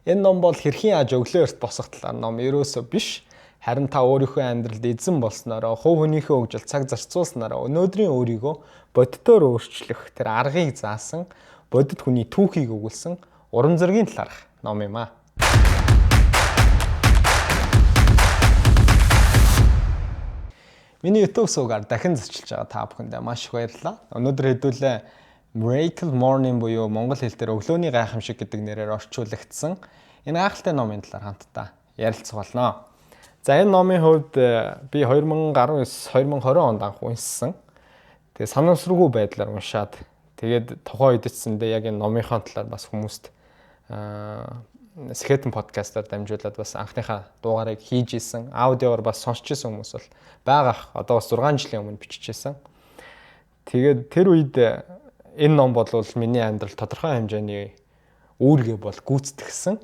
Энэ ном бол хэрхэн яаж өглөө эрт босох талаар ном ерөөсөө биш. Харин та өөрийнхөө амьдралд эзэн болсноороо, хувь хүнийхээ хөгжил цаг зарцуулснараа өнөөдрийн өөрийгөө бодитоор өөрчлөх тэр аргыг заасан, бодит хүний түүхийг өгүүлсэн урам зоригийн талаарх ном юм аа. Миний YouTube суугаар дахин зочлж байгаа та бүхэндээ маш их баярлалаа. Өнөөдөр хэдүүлээ Miracle Morning буюу монгол хэл дээр өглөөний гайхамшиг гэдэг нэрээр орчуулагдсан энэ гайхалтай номын талаар хамтдаа ярилцах болно. За энэ номын хувьд би 2019-2020 онд анх уншсан. Тэгээ санамсаргүй байдлаар уншаад тэгээд тухайн үед эцсэндээ яг энэ номынхаа талаар бас хүмүүст Skeleton podcast-аар дамжуулаад бас анхныхаа дугаарыг хийж исэн. Аудиогоор бас сонсч исэн хүмүүс бол байгаах. Одоо бас 6 жилийн өмнө биччихсэн. Тэгээд тэр үед энэ ном бол миний амьдрал тодорхой хэмжээний үүргээ бол гүйцэтгсэн.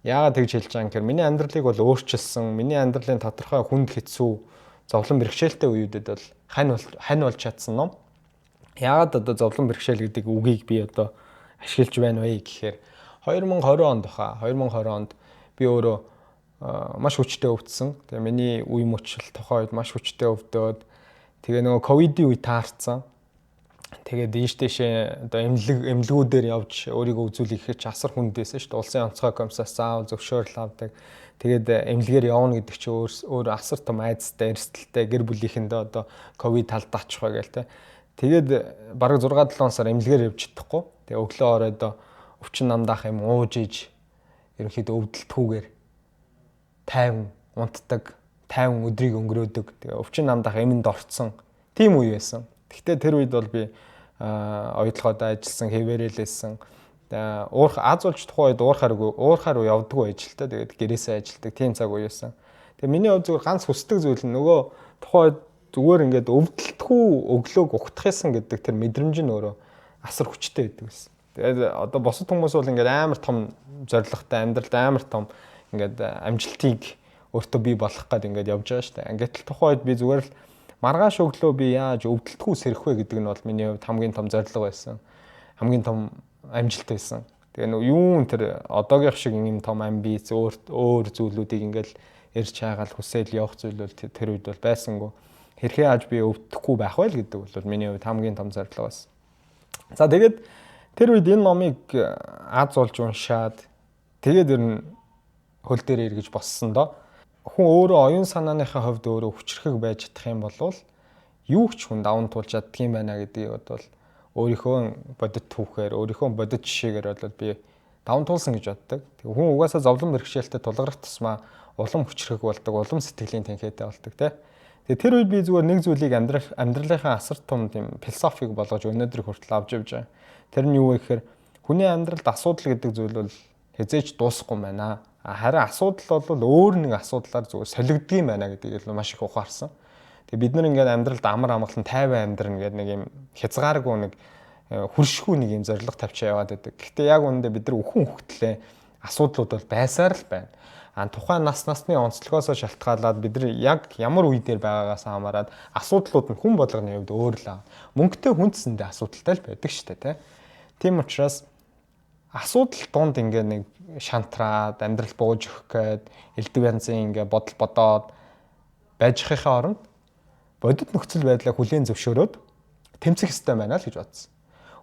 Яагаад тэгж хэлж байгаа юм гэхээр миний амьдралыг бол өөрчилсөн. Миний амьдралын тодорхой хүнд хэцүү зовлон бэрхшээлтэй үеүүдэд бол хань болж чадсан ном. Яагаад одоо зовлон бэрхшээл гэдэг үгийг би одоо ашиглаж байна вэ гэхээр 2020 онд баха. 2020 онд би өөрөө маш хүчтэй өвдсөн. Тэгээ миний үе мөчл тухайн үед маш хүчтэй өвдөөд тэгээ нөгөө ковидын үе таарсан. Тэгээд дээшээ одоо эмнэлгүүдээр явж өөрийгөө үзүүлэх гэж асар хүндээсэн шүү дээ. Улсын онцгой комиссаас заавал зөвшөөрөл авдаг. Тэгээд эмнэлгээр явна гэдэг чинь өөр асар том айдастай, эрсдэлтэй гэр бүлийнхэндээ одоо ковид талд очих бай гээл те. Тэгээд бараг 6-7 сар эмнэлгээр явж чадахгүй. Тэгээ өглөө оройдоо өвчин намдаах юм ууж иж ерөнхийдөө өвдөлтгүйгээр 50 унтдаг, 50 өдрийг өнгөрөөдөг. Тэгээ өвчин намдаах эмэнд орцсон тийм үе байсан. Гэхдээ тэр үед бол би оюутлогод ажилласан, хэвээрэлсэн. Аз улж тухайн үед уурхаар явдаггүй ажилтаа. Тэгээд гэрээсээ ажилдаг тийм цаг үе байсан. Тэгээ миний хувьд зүгээр ганц хүсдэг зүйл нь нөгөө тухайн үед зүгээр ингээд өвдөлтгүй өглөөг угтахсан гэдэг тэр мэдрэмж нь өөрөө асар хүчтэй байдаг байсан. Тэгээд одоо бусад хүмүүс бол ингээд амар том зорилготой амьдралд амар том ингээд амжилтыг өөртөө бий болгох гээд ингээд явж байгаа шүү дээ. Ингээд л тухайн үед би зүгээр л маргааш өглөө би яаж өвдөлтгүй сэрэх вэ гэдэг нь бол миний хувьд хамгийн том зорилго байсан. Хамгийн том амжилт байсан. Тэгээ нөө юун тэр одоогийн шиг юм том амбиц өөр зүйлүүдийг ингээл ярьж чаагаал хүсэл явах зүйл бол тэр үед бол байсангүй. Хэрхээ яаж би өвдөхгүй байх вэ гэдэг бол миний хувьд хамгийн том зорилго байсан. За тэгээд тэр үед энэ номыг аз олж уншаад тэгээд ер нь хөл дээр эргэж боссон доо. Хүн өөрөө оюун санааныхаа хувьд өөрөө хүчрхэг байж чадах юм бол юу ч хүн даван туулж чаддаг юм байна гэдгийг бол өөрийнхөө бодит түүхээр, өөрийнхөө бодит жишээгээр бол би даван туулсан гэж боддог. Тэг хүн угаасаа зовлон бэрхшээлтэй тулгарх тусмаа улам хүчрхэг болдог, улам сэтгэлийн тэнхээтэй болдог тий. Тэгээ тэр үед би зүгээр нэг зүйлийг амьдралынхаа асар том тийм философиг болгож өнөөдөр хүртэл авч явж байгаа. Тэр нь юу вэ гэхээр хүний амьдралд асуудал гэдэг зүйл бол хязгаарч дуусахгүй юм байна. Харин асуудал бол өөр нэг асуудлаар зүгээр солигдгийм байна гэдгийг л маш их ухаарсан. Тэгээ бид нар ингээд амьдралд амар амгалан тайван амьдрна гэдэг нэг юм хязгааргүй нэг хүршгүй нэг юм зориг тавьчаа яваад байдаг. Гэхдээ яг үүндээ бид нар өхөн хөвтлээ асуудлууд бол байсаар л байна. Тухайн насны онцлогоос шалтгаалаад бид нар яг ямар үе дээр байгаагаас хамаарат асуудлууд нь хүн болгоны хувьд өөр л аа. Мөнгөтэй хүнсэндээ асуудалтай л байдаг шүү дээ, тийм учраас асуудал донд ингээ нэг шантраад амьдрал бууж өгөх гээд элдв янзын ингээ бодол бодоод байж хахын оронд бодит нөхцөл байдлаа хүлээн зөвшөөрөөд тэмцэх ёстой байна л гэж бодсон.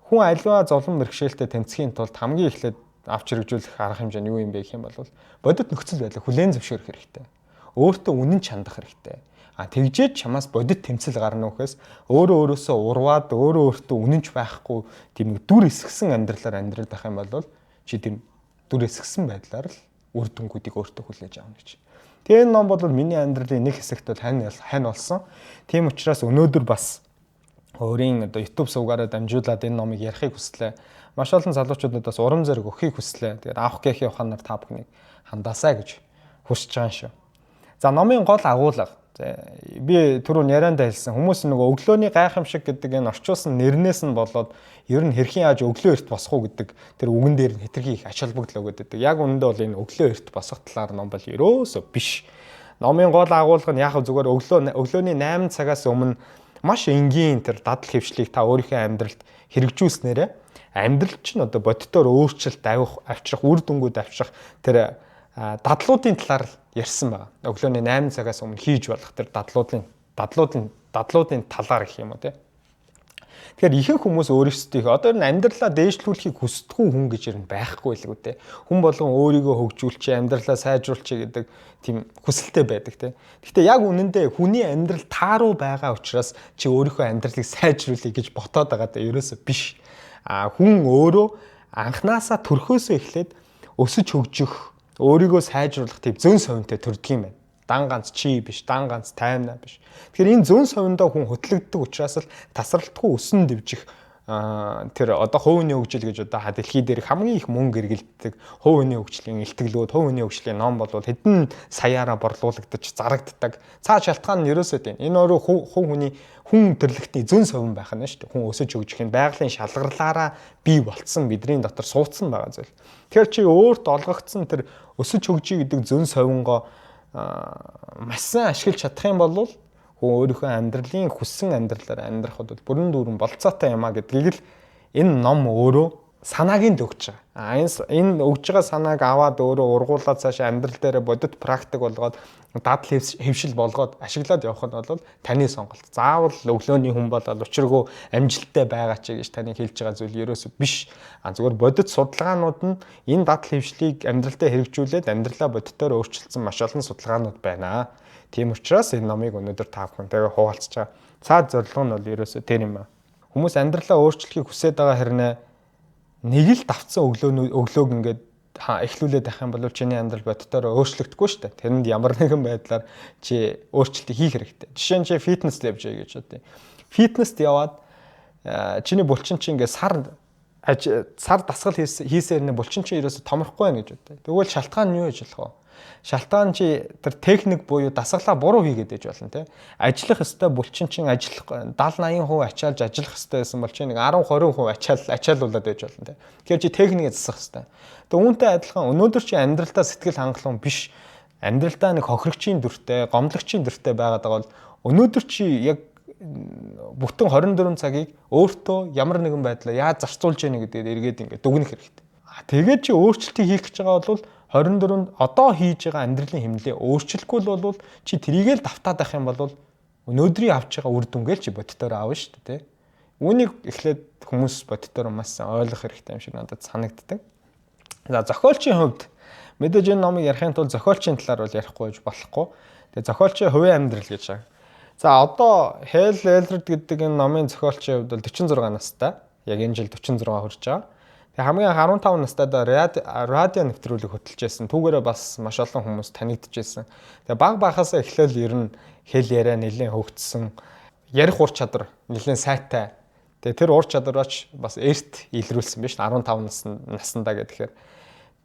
Хүн альва зовлон бэрхшээлтэй тэмцэхийн тулд хамгийн эхлээд авч хэрэгжүүлэх арга хэмжээ нь юу юм бэ гэх юм бол бодит нөхцөл байдлаа хүлээн зөвшөөрөх хэрэгтэй. Өөртөө үнэн чандах хэрэгтэй. Тэгжээд чамаас бодит тэмцэл гарна үхээс өөрөөсөө урваад өөртөө үнэнч байхгүй тийм нэг дүр эсгсэн амьдралаар амьдрал байх юм бол чи тийм дүр эсгсэн байдлаар л үр дүнгуудыг өөртөө хүлээж авна гэж. Тэгээ энэ ном бол миний амьдралын нэг хэсэгт бол хань болсон. Тийм учраас өнөөдөр бас өөрийн одоо YouTube сувгаараа дамжуулаад энэ номыг ярихыг хүслээ. Маш олон залуучуудад бас урам зориг өгөхийг хүслээ. Тэгээд авах гэхийн ухаанаар та бүхнийг хандаасаа гэж хүсэж байгаа юм шүү. За номын гол агуулга. Би түрүүн яриандаа хэлсэн хүмүүс нөгөө өглөөний гайхамшиг гэдэг энэ орчуулсан нэрнээс нь болоод ер нь хэрхэн яаж өглөө эрт босох уу гэдэг тэр үгэн дээр нь хэтэрхий их ач холбогдол өгöd байдаг. Яг үүндээ бол энэ өглөө эрт босох талаар ном бол ерөөсөө биш. Номын гол агуулга нь яг зүгээр өглөөний 8 цагаас өмнө маш энгийн тэр дадал хөвшлийг та өөрийнхөө амьдралд хэрэгжүүлснээрээ амьдрал чинь одоо бодитоор өөрчлөлт авчрах, үр дүнгууд авчрах тэр дадлуудын талаар ярьсан байгаа. Өглөөний 8 цагаас өмнө хийж болох тэр дадлуудын талаар гэх юм уу те. Тэгэхээр ихэнх хүмүүс өөрсдөө одоо энэ амьдралаа дээшлүүлэхийг хүсдэггүй хүн гэж ер нь байхгүй л үү те. Хүн болгон өөрийгөө хөгжүүлчих, амьдралаа сайжруулчих гэдэг тийм хүсэлтэй байдаг те. Гэхдээ яг үнэндээ хүний амьдрал тааруу байгаа учраас чи өөрийнхөө амьдралыг сайжруулъя гэж ботоод байгаа даа ерөөсөө биш. Хүн өөрөө анханасаа төрхөөсөө эхлээд өсөж хөгжих, өөрийгөө сайжруулах тийм зөн совинтой төрдөг юм байна. Дан ганц чи биш, дан ганц таймнаа биш. Тэгэхээр энэ зүүн совиндоо хүн хөтлөгддөг учраас л тасралтгүй өсөн дэвжих тэр одоо хувийн хөгжил гэж одоо дэлхий дээр хамгийн их мөнгө эргэлддэг хувийн хөгжлийн илтгэлүүд, хувийн хөгжлийн ном бол хэдэн саяараа борлуулагдаж зарагддаг. Цаа шалтгаан нь ерөөсөө тийм. Энэ өөрөө хүн төрлөختний зүүн совин байх нь шүү дээ. Хүн өсөж хөгжих нь байгалийн шалгарлаараа бий болцсон бидний дотор суудсан байгаа зүйл. Тэгэхээр чи өөрт олгогдсон тэр өсөж хөгжиж гэдэг зүүн совингоо маш сайн ашиглаж чадах юм бол хүн өөрийнхөө амьдралын хүссэн амьдралаар амьдрахад бол бүрэн дүүрэн болцоотой юм а гэдгийг л энэ ном өөрөө санааг нь өгч байгаа. Энэ өгж байгаа санааг аваад өөрөө ургуулад цаашаа амьдрал дээр бодит практик болгоод дадал хэвшил болгоод ашиглаад явах нь бол таны сонголт. Заавал өглөөний хүн болоод учиргүй амжилттай байгаа ч гэж таны хэлж байгаа зүйл ерөөсөө биш. Зүгээр бодит судалгаанууд нь энэ дадал хэвшлийг амьдралдаа хэрэгжүүлээд амьдралаа бодитоор өөрчилсөн маш олон судалгаанууд байна. Тийм учраас энэ номыг өнөөдөр та бүхэнтэйгээ хуваалцаж байгаа. Цаад зорилго нь бол ерөөсөө тэр юм аа. Хүмүүс амьдралаа өөрчлөхийг хүсээд байгаа хэрнээ нэг л давцсан өглөөг ингээд эхлүүлээд авах юм бол чиний амьдрал бодитоор өөрчлөгдөхгүй шүү дээ. Тэрэнд ямар нэгэн байдлаар чи өөрчлөлт хийх хэрэгтэй. Жишээ нь чи фитнес явж байгаа гэж бодъё. Фитнест яваад чиний булчин чи ингээд сар дасгал хийсээр нэ булчин чи ерөөсө томрохгүй байна гэж бодъё. Тэгвэл шалтгаан нь юу гэж болох вэ? Шалтгаан чи тэр техник буюу дасгалаа буруу хийгээд байж болно те. Ажиллах ёстой булчин чин ажиллах 70-80% ачаалж ажиллах ёстой байсан бол чи нэг 10-20% ачаалуулаад байж болно те. Тэгэхээр чи техникээ засах ёстой. Тэгээ үүнтэй адилхан өнөөдөр чи амьдралдаа сэтгэл хангалуун биш. Амьдралдаа нэг хохирогчийн дүртэй, гомдлагчийн дүртэй байгаад байгаа бол өнөөдөр чи яг бүтэн 24 цагийг өөртөө ямар нэгэн байдлаар яаж зарцуулж яах гэдэг эргээд ингээд дүгнэх хэрэгтэй. Тэгээд чи өөрчлөлтийг хийх гэж байгаа бол 24-нд одоо хийж байгаа амьдралын хэмнэлээ өөрчлөхгүй л бол чи тэрийгэл давтаад байх юм бол өнөөдрийн авч байгаа үр дүнгээл чи бодитоор аавна шүү дээ. Үүнийг эхлээд хүмүүс бодитоор маш ойлгох хэрэгтэй юм шиг надад санагддаг. За зохиолчийн хувьд мэдээж энэ номыг ярихын тулд зохиолчийн талаар бол ярихгүй гэж болохгүй. Тэгээ зохиолчийн хувийн амьдрал гэж байгаа. За одоо Хэл Элрод гэдэг энэ номын зохиолчийн хувьд бол 46 настай. Яг энэ жил 46 хүрч байгаа. Тэгээ хамгийн 15 настайдаа радио нэвтрүүлэг хөтлөж байсан. Түүгээрээ бас маш олон хүмүүс танигдчихсэн. Тэгээ баг багасаа эхлээл ер нь хэл яриа нэлээд хөгжсөн. Ярих ур чадвар нэлээд сайтай. Тэгээ тэр ур чадвараач бас эрт илрүүлсэн биз 15 наснда гэхээр.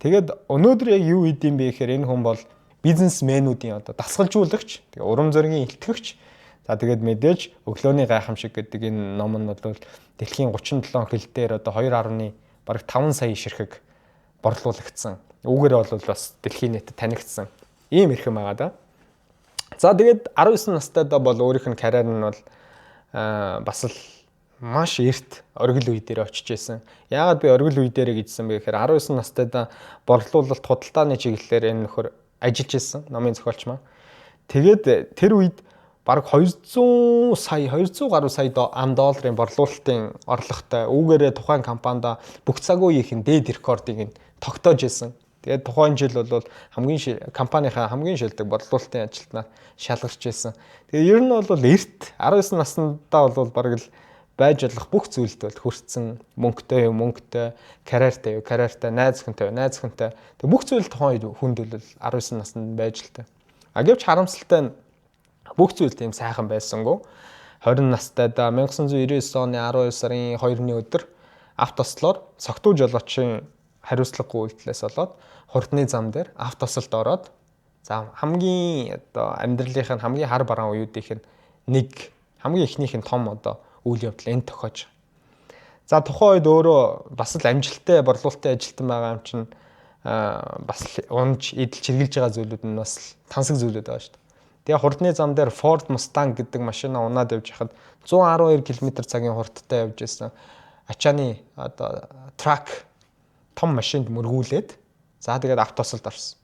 Тэгээд өнөөдөр яг юу хийдэм бэ гэхээр энэ хүн бол бизнесмэнүүдийн одоо дасгалжуулагч, тэгээ урам зоригийн илтгэгч. За тэгээд мэдээж өглөөний гайхамшиг гэдэг энэ ном нь бол дэлхийн 37 хил дээр одоо 2.5 сая ширхэг борлуулагдсан. Үүгээр бол бас дэлхийн нийтэд танигдсан. Ийм эрхэм байгаа да. За тэгээд 19 настайдаа бол өөрийнх нь карьер нь бол бас л маш эрт оргил үе дээр очиж исэн. Яагаад би оргил үе дээр гэжсэн бэ гэхээр 19 настайдаа борлуулалт худалдааны чиглэлээр энэ нөхөр ажиллаж исэн. Номын зохиолч маань. Тэгээд тэр үед бараг 200 гаруй сая ам долларын борлуулалтын орлоготой үүгээрээ тухайн компанид бүх цаг үеийн дээд рекордыг нь тогтоож исэн. Тэгээд тухайн жил бол компанийнхаа хамгийн шилдэг борлуулалтын ажилтнаар шалгарч исэн. Тэгээд ер нь бол эрт 19 наснда бол бараг л байж болох бүх зүйлд бол хүрсэн. Мөнгөтэй, карьертай, найз охинтой. Тэгээд бүх зүйл тухайн хүнд бол 19 наснд байж л та. Гэвч харамсалтай нь бүх зүйл тийм сайхан байсангүй. 20 настайдаа 1999 оны 12 сарын 2-ны өдөр автослоор цогтуу жолоочийн хариуцлагагүй үйлдэлээс болоод хурдны зам дээр автосолд ороод за хамгийн одоо амьдралынх нь хамгийн хар бараан үеүүдийнх нь нэг хамгийн ихнийх нь том одоо үйл явдал энд тохиож. За тухайн үед өөрөө бас л амжилттай борлуулалтын ажилтан байгаа юм чинь бас унж эдэлж хэрглэж байгаа зүйлүүд нь бас тансаг зүйлүүд байгаа шүү дээ. Тэгээ хурдны зам дээр Ford Mustang гэдэг машина унаад явж хахад 112 км/цагийн хурдтай явж исэн. ачааны одоо трак том машинд мөргүүлээд за тэгээд автосолд орсон.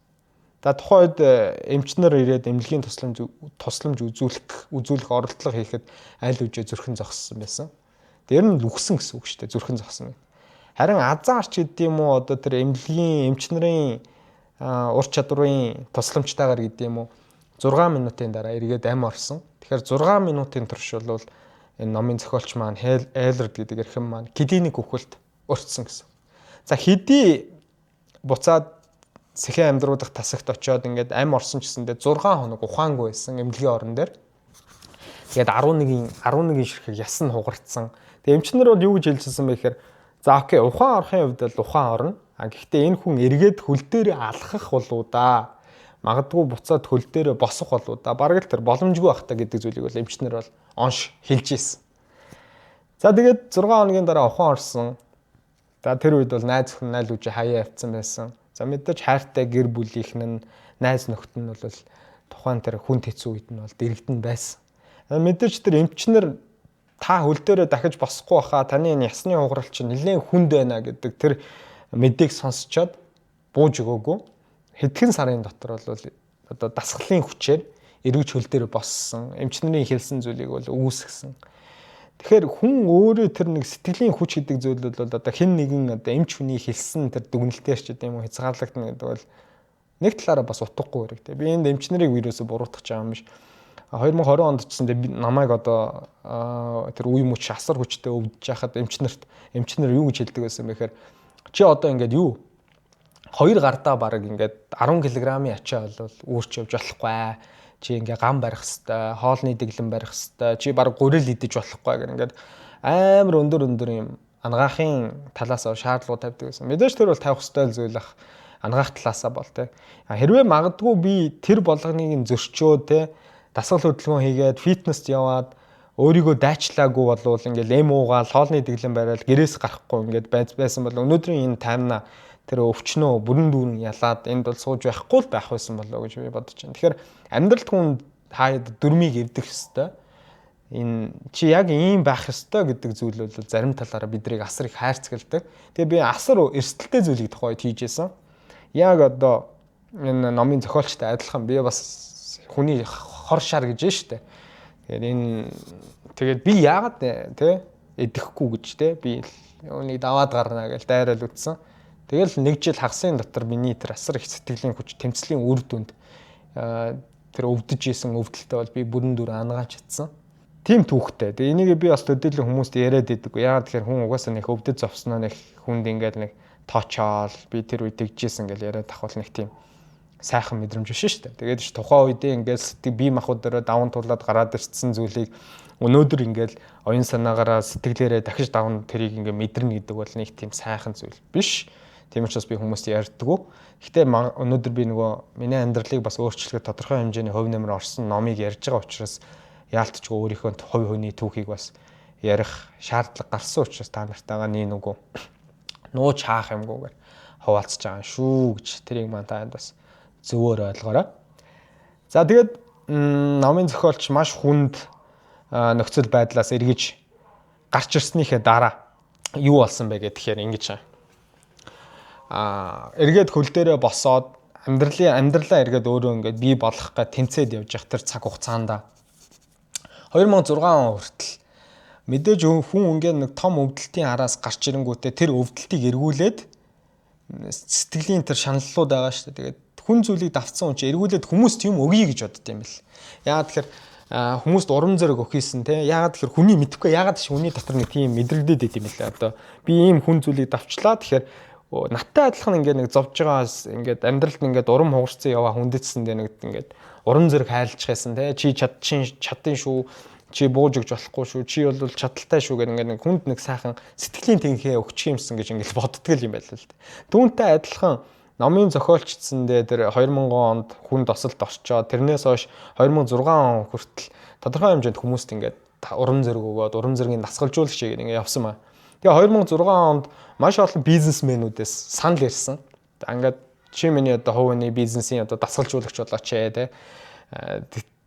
За тухайн үед эмчнэр ирээд эмнэлгийн тусламж үзүүлэх оролдлого хийхэд аль үжээ зүрхэн зогссон байсан. Тэр нь үхсэн гэсэн үг шүү дээ. Зүрхэн зогсон. Харин азаарч гэдэг юм уу одоо тэр эмнэлгийн эмчнэрийн ур чадварын тусламжтайгаар гэдэг юм уу 6 минутын дараа эргээд ам орсон. Тэгэхээр 6 минутын турш бол энэ номын зохиолч маань Эйлерд гэдэг эрхэм маань киднейний үхэлд өртсөн гэсэн. За хэдий буцаад сэхэн амьдруудах тасагт очиод ингээд ам орсон ч гэсэндээ 6 хоног ухаангүй байсан эмнэлгийн орон дээр. Тэгээд 11 ширхэг ясан хугарцсан. Тэгээд эмчнэр бол юу гэж хэлжсэн бэ гэхээр за окей ухаан орохын хувьд бол ухаан орно. Гэхдээ энэ хүн эргээд хөл дээрээ алхах болоо да. Магадгүй буцаад хөл дээрээ босох болоо да. Бараг л тэр боломжгүй байх та гэдэг зүйлийг бол эмчнэр бол онш хэлж ийсэн. За тэгээд 6 хоногийн дараа ухаан орсон. За тэр үед бол найз хүн найл үжи хаяа явцсан байсан. За мэдээж хайртай гэр бүлийнх нь найз нөхд нь бол тухайн тэр хүн хэцүү үед нь бол дэрэгдэн байсан. Мэдээж тэр эмчнэр та хөл дээрээ дахиж босохгүй баха таны энэ ясны хугарал чинь нэлээд хүнд байна гэдэг тэр мэдээг сонсчоод бууж өгөөгүй. Хэдхэн сарын дотор бол одоо дасгалын хүчээр эргэж хөл дээрээ боссон. Эмчнэрийн хэлсэн зүйлийг бол үүсгэсэн. Тэгэхээр хүн өөрөө тэр нэг сэтгэлийн хүч гэдэг зүйл бол одоо хэн нэгэн одоо эмч хүний хэлсэн тэр дүгнэлтээр ч гэдэм юм хязгаарлагдана гэдэг бол нэг талаараа бас утгагүй хэрэгтэй. Би энэ эмчнэрийг вирусыг буруутгах гэж байгаа юм биш. 2020 онд ч гэсэндээ намайг одоо тэр үе мөч асар хүчтэй өвдөж яхад эмчнэр юу гэж хэлдэг байсан бэ гэхээр чи одоо ингээд юу 2 гардаа бараг ингээд 10 кг-ийн ачаа бол үүрч явж болохгүй. Чи ингээ гам барих хэвээр, хоолны дэглэм барих хэвээр, чи баг гурил идэж болохгүй гэх ингээд амар өндөр юм ангаахын талаас нь шаардлага тавьдаг гэсэн. Мэдээж тэр бол тавих хэвээр зүйл ах ангаах талаасаа бол тэ. Хэрвээ магадгүй би тэр болгоныг зөрчөө тэ дасгал хөдөлгөөн хийгээд фитнест яваад өөрийгөө дайчлаагүй болвол ингээл эм уугаал хоолны дэглэм бариад гэрээс гарахгүй ингээд байсан бол өнөөдрийн энэ таймна тэр өвчнөө бүрэн дүүрэн ялаад энд бол сууж байхгүй л байх байсан болоо гэж би бодож байна. Тэгэхээр амьдралд хүн хаад дөрмийг эвдэх хэвээр энэ чи яг ийм байх хэвээр гэдэг зүйл бол зарим талаараа бидрийг асар их хайрцагладаг. Тэгээ би асар эрсдэлтэй зүйлийг тухайд хийжсэн. Яг одоо энэ номын зохиолчтой адилхан би бас хүний хор шар гэж штэ. Тэгээд би яагаад те эдэхгүй гэж те би үүнийг даваад гарна гэж дайрал үтсэн. Тэгэл 1 жил хагасын дотор миний тэр асар их сэтгэлийн хүч тэмцлийн үр дүнд тэр өвдөж исэн өвдөлтөд бол би бүрэн дүр ангааж чадсан. Тийм түүхтэй. Тэгээ энийг би бас төдийлөн хүмүүст яриад идэг. Яагаад тэгэхээр хүн угаасаа нэг өвдөж зовсноо нэг хүнд ингээд нэг тоочоол би тэр үед тэгжсэн гэж яриад ахвал нэг тийм сайхан мэдрэмж биш шүү дээ. Тэгээд ч тухайн үедээ ингээд бие махбод дээр даван тулаад гараад ирсэн зүйлийг өнөөдөр ингээд оюун санаагаараа сэтгэлээрээ дахиж даван тэрийг ингээд мэдэрнэ гэдэг бол нэг тийм сайхан зүйл биш. Тийм учраас би хүмүүст ярьдаггүй. Гэхдээ өнөөдөр би нөгөө миний амьдралыг бас өөрчлөхөд тодорхой хэмжээний хувь нэмэр орсон номыг ярьж байгаа учраас яалтчгүй өөрийнхөө хувь хүний түүхийг бас ярих шаардлага гарсан учраас та нартайгаа нэг нууж хаах юмгүйгээр хуваалцаж байгаа шүү гэж тэрийг маань танд бас зөвөр ойлгоорой. За тэгээд номын зохиолч маш хүнд нөхцөл байдлаас эргэж гарч ирснийхээ дараа юу болсон бэ гэхээр ингэж эргээд хөл дээрээ босоод амьдралаа эргээд өөрөө ингээд бий болгох гэж тэмцээд явж явах тэр цаг хугацаанд 2006 он хүртэл мэдээж хүн ингээд нэг том өвдөлтийн араас гарч ирэнгүүтээ тэр өвдөлтийг эргүүлээд сэтгэлийн тэр шаналлууд байгаа шүү дээ. Тэгээд хүн зүйлийг давцсан хүн чи эргүүлээд хүмүүст юм өгье гэж бодд юм бэл. Яагаад тэгэхээр хүмүүст урам зориг өгөхийсэн те. Яагаад тэгэхээр хүний мэдхгүй яагаад ч хүний дотор нэг тийм мэдрэгдээд байт юм бэл. Одоо би ийм хүн зүйлийг давчлаа тэгэхээр надтай адилхан ингээд нэг зовж байгаас ингээд амьдралд ингээд урам хугарцсан яваа хүндэцсэн дээ нэг ингээд урам зориг хайлчих байсан те. Чи чадсан шүү. Чи бууж өгч болохгүй шүү. Чи бол чадaltaй шүү гэх ингээд нэг хүнд нэг сайхан сэтгэлийн тэнхээ өгчих юмсан гэж ингээд боддог юм байл л. Түүнтэй адилхан номын зохиолчдсэндээ тэр 2000 онд хүн досолд орчоод тэрнээс хойш 2006 он хүртэл тодорхой хэмжээнд хүмүүст ингээд урам зориг өгөөд урам зоригийн дасгалжуулагч гэдэг ингээд явсан маа. Тэгээ 2006 онд маш олон бизнесмэнүүдээс санал ирсэн. Ингээд чи миний одоо хувийн бизнесийн одоо дасгалжуулагч болооч те.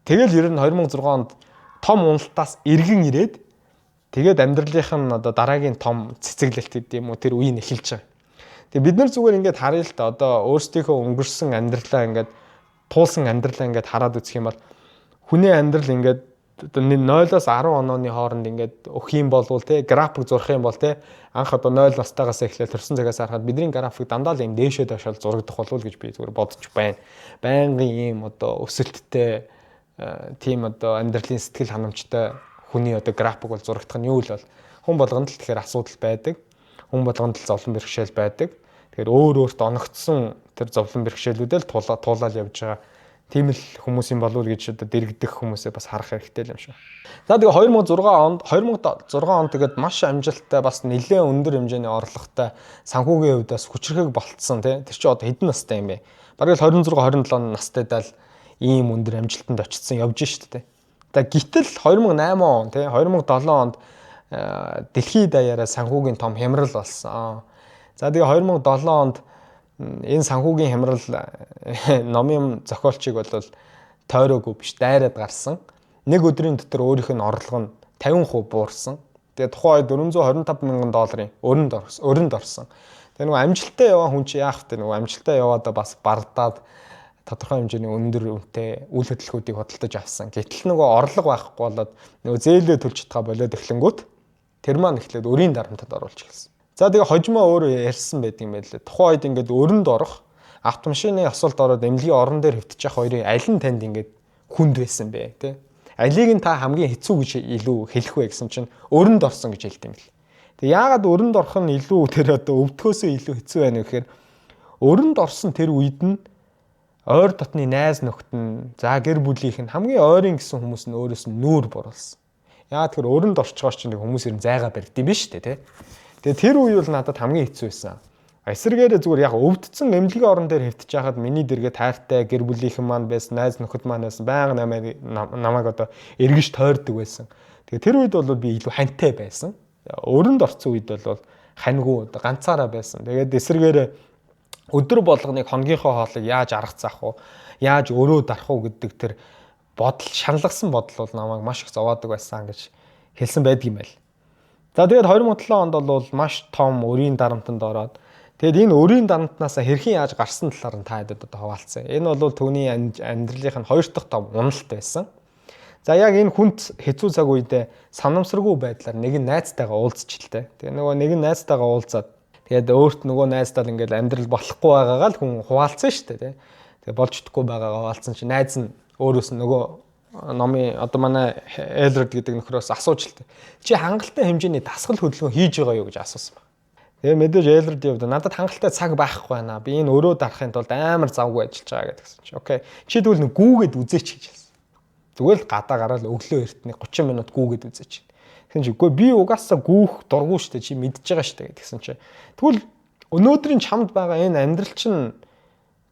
Тэгэл ер нь 2006 онд том уналтаас эргэн ирээд Тэгээд амьдралынх нь одоо дараагийн том цэцэглэлт гэдэг юм уу тэр үеийг эхэлж байгаа. Тэгээд бид нар зүгээр ингээд харъя л да одоо өөрсдийнхөө өнгөрсөн амьдралаа ингээд туулсан амьдралаа ингээд хараад үзэх юм бол хүний амьдрал ингээд одоо 0-10 онооны хооронд ингээд өгөх юм болвол те график зурх юм бол те анх одоо 0 настайгаас эхлээд төрсэн цагаас харахад бидний график дандаа л юм дээшээ доошоо зурагдах болов гэж би зүгээр бодож байна. Байнгын ийм одоо өсөлттэй тийм одоо амьдралын сэтгэл ханамжтай хүний одоо график бол зурагдах нь юу л бол хүн болгонд л тэгэхээр асуудал байдаг. Хүн болгонд л зовлон бэрхшээл байдаг. Тэгэхээр өөр өөртөө оногдсон тэр зовлон бэрхшээлүүдэл туулаад явж байгаа. Тийм л хүмүүсийн болов гэж одоо дэрэгдэх хүмүүсээ бас харах хэрэгтэй л юм шиг. За тэгээ 2006 онд тэгээд маш амжилттай бас нэлээд өндөр хэмжээний орлоготой санхүүгийн хувьд бас хүчрхэг болцсон тий. Тэр чинь одоо хэдэн настай юм бэ? Бараг л 26 27 настайдаа л ийм өндөр амжилтанд очсон явж штэ тий. Гэтэл 2008 он тий 2007 онд дэлхийд даяараа санхүүгийн том хямрал болсон. За тэгээ 2007 онд энэ санхүүгийн хямрал номын зохиолчийг бол тойроогүй биш дайраад гарсан. Нэг өдрийн дотор өөрийнх нь орлого нь 50% буурсан. Тэгээ тухайн үед $425,000 өрөнд орсон. Тэгээ нөгөө амжилттай яваа хүн чи яах вэ? Нөгөө амжилттай яваадаа бас бардаад тодорхой хэмжээний өндөр үнэтэй үйл хөдлөлтүүдийг худалдаж авсан. Гэтэл нөгөө орлого байхгүй болоод нөгөө зээлээ төлж чадхаа болоод эхлэнгүүт тэр маань эхлээд өрийн дарамтад оруулж эхэлсэн. За тэгээ хожимоо өөрөө ярьсан байдаг юм байлээ. Тухайн үед ингээд өрөнд орох автомашины асуулт ороод эмнэлгийн орон дээр хөвтчих хоёрын аль нь танд ингээд хүнд байсан бэ тий? Алийг нь та хамгийн хэцүү гэж илүү хэлэх вэ гэсэн чинь өрөнд орсон гэж хэлдэг юм л. Тэгээ яагаад өрөнд орох нь илүү тэр одоо өвдөхөөсөө илүү хэцүү байна вэ гэхээр өрөнд орсон тэр үед нь ойр дотны найз нөхд нь за гэр бүлийнх нь хамгийн ойрын гэсэн хүмүүс нь өөрөөс нь нүүр буруулсан. Яагаад тэр өрөнд орчгоор чинь хүмүүс ер нь зайгаа барьд юм биш үү те. Тэгээ тэр үе бол надад хамгийн хэцүү байсан. Эсвэргээрээ зүгээр яг өвдсөн эмнэлгийн орон дээр хэвтэж байхад миний дэргээ тайртай гэр бүлийнхэн маань байсан, найз нөхөд маань байсан, байнга намайг одоо эргэж тойрдог байсан. Тэгээ тэр үед бол би илүү хантай байсан. Өрөнд орсон үед бол ханьгүй одоо ганцаараа байсан. Тэгээд эсвэргээрээ өдөр болгоныг хоногийнхоо хоолыг яаж арга заах вэ? Яаж өрөө дарах вэ гэдэг тэр бодол, шаналгасан бодол бол намайг маш их зовоодаг байсан гэж хэлсэн байдаг юм байл. За тэгээд 2007 онд бол маш том өрийн дарамтанд ороод тэгээд энэ өрийн дарамтнаас хэрхэн яаж гарсан талаар нь та хэд одоо хаваалцсан. Энэ бол түүний амьдралынх нь хоёр дахь том уналт байсан. За яг энэ хүнд хэцүү цаг үедээ санамсаргүй байдлаар нэгэн найзтайгаа уулзчихлээ. Тэгээ нөгөө нэгэн найзтайгаа уулзаад тэгээд өөрт нөгөө найздаа л ингээл амьдрал болохгүй байгаагаа л хүн хуваалцсан шүү дээ. Тэгээ болж чадахгүй байгаагаа хуваалцсан чи найз нь өөрөөс нь нөгөө номын одоо манай Элрод гэдэг нөхрөөс асууж л чи хангалттай хэмжээний дасгал хөдөлгөөн хийж байгаа юу гэж асуусан баг. Тэгээ мэдээж Элродийн хувьд надад хангалттай цаг байхгүй байна. Би энэ өрөө дарахын тулд амар завгүй ажиллаж байгаа гэдгсэн чи. Окей. Чи тэгвэл нэг гүүгээд үзээч гэж хэлсэн. Зүгээр л гадаа гараад өглөө эртний 30 минут гүүгээд үзээч. Тэгсэн чи үгүй би угаасаа гүүх дурггүй штэ чи мэдж байгаа штэ гэдгсэн чи. Тэгвэл өнөөдрийн чамд байгаа энэ амьдрал чинь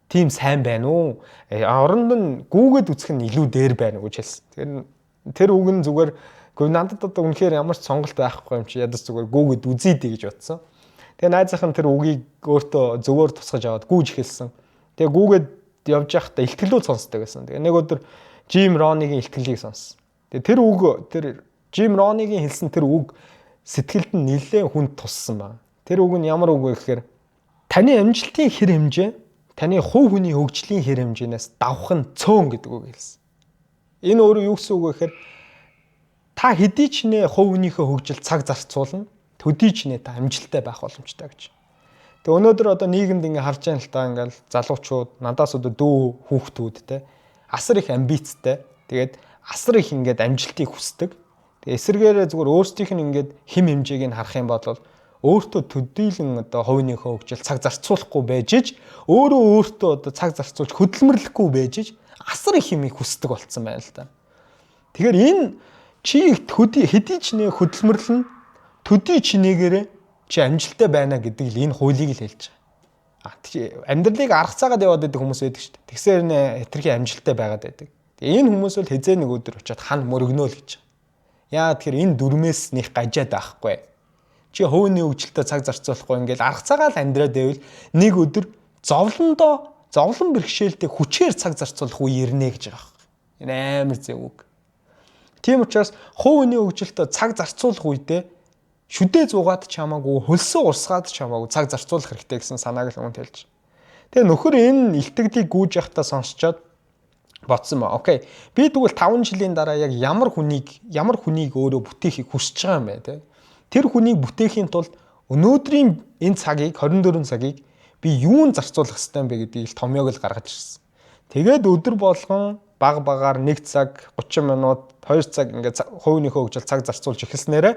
тийм сайн байна уу? Оронд нь гүүгээд үзэх нь илүү дээр байна гэж хэлсэн. Тэр үг нь зүгээр гэхдээ надад одоо үнэхээр ямар ч сонголт байхгүй юм чи ядаж зүгээр гүүгээд үзье дээ гэж бодсон. Тэгээ найзынхан тэр үгийг өөртөө зөвөр тусгаж аваад гүүж эхэлсэн. Тэгээ гүүгээд явж байхдаа ихтгэлүүд сонсдог байсан. Тэгээ нэг өдөр Жим Ронигийн ихтгэлийг сонссон. Тэгээ тэр Жим Ронигийн хэлсэн тэр үг сэтгэлд нь нэлээд хүнд туссан байна. Тэр үг нь ямар үг вэ гэхээр таны амжилтын хэр хэмжээ таны хувь хүний хөгжлийн хэр хэмжээнээс давах нь цөөн гэдэг үг хэлсэн. Энэ өөрөө юу гэсэн үг вэ гэхээр та хэдий ч нэ хувь хүнийхээ хөгжилд цаг зарцуулна, төдий ч нэ та амжилттай байх боломжтой гэж. Тэгээ өнөөдөр одоо нийгэмд ингээ харж байгаа л та ингээл залуучууд, надаас одоо дүү хүүхдүүд те асар их амбицтай. Тэгээд асар их ингээд амжилтыг хүсдэг. Тэгээ эсэргээрээ зүгээр өөрсдийнх нь ингээд хэм хэмжээг нь харах юм бол өөртөө төдийлөн одоо хувийнхөө хөгжил цаг зарцуулахгүй байж иж өөртөө одоо цаг зарцуулж хөдөлмөрлөхгүй байж иж асар их юмыг хүсдэг болцсон байна л да. Тэгэхээр энэ чи хэдий ч нэ хөдөлмөрлөн төдий чинээгээрээ чи амжилттай байна гэдэг л энэ хуулийг л хэлж байгаа. Амьдралыг арга цагаад яваад байдаг хүмүүс байдаг шүү дээ. Тэгсээр нэ хэтэрхий амжилттай байгаад байдаг. Энэ хүмүүс бол хэзээ нэг өдөр очиад хан мөргөнөө л гэж. Яа тэгэхээр энэ дүрмээс нэг гажаад байхгүй. Чи хувийн хөгжилтэй цаг зарцуулахгүй ингээл арга цагаал амьдраад байвал нэг өдөр зовлон бэрхшээлтэй хүчээр цаг зарцуулах үе ирнэ гэж байгаа юм. Энэ амар зөв үг. Тийм учраас хувь хүний хөгжилтөд цаг зарцуулах үедээ шүдээ зугаад ч хамаагүй, хөлсөө урсгаад ч хамаагүй цаг зарцуулах хэрэгтэй гэсэн санааг л үүнд хэлж. Тэгээ нөхөр энэ илтгэдийг гүйж явахдаа сонсчоод бодсон ба. Окей. Би тэгвэл 5 жилийн дараа яг ямар хүнийг өөрөө бүтээхийг хүсэж байгаа юм бэ, те? Тэр хүнийг бүтээхийн тулд өнөөдрийн энэ цагийг 24 цагийг би юунд зарцуулах ёстой юм бэ гэдгийг л томьёог л гаргаж ирсэн. Тэгээд өдөр болгон баг багаар 1 цаг 30 минут 2 цаг ингээд хувийнхөө хөгжил цаг зарцуулж эхэлснээрээ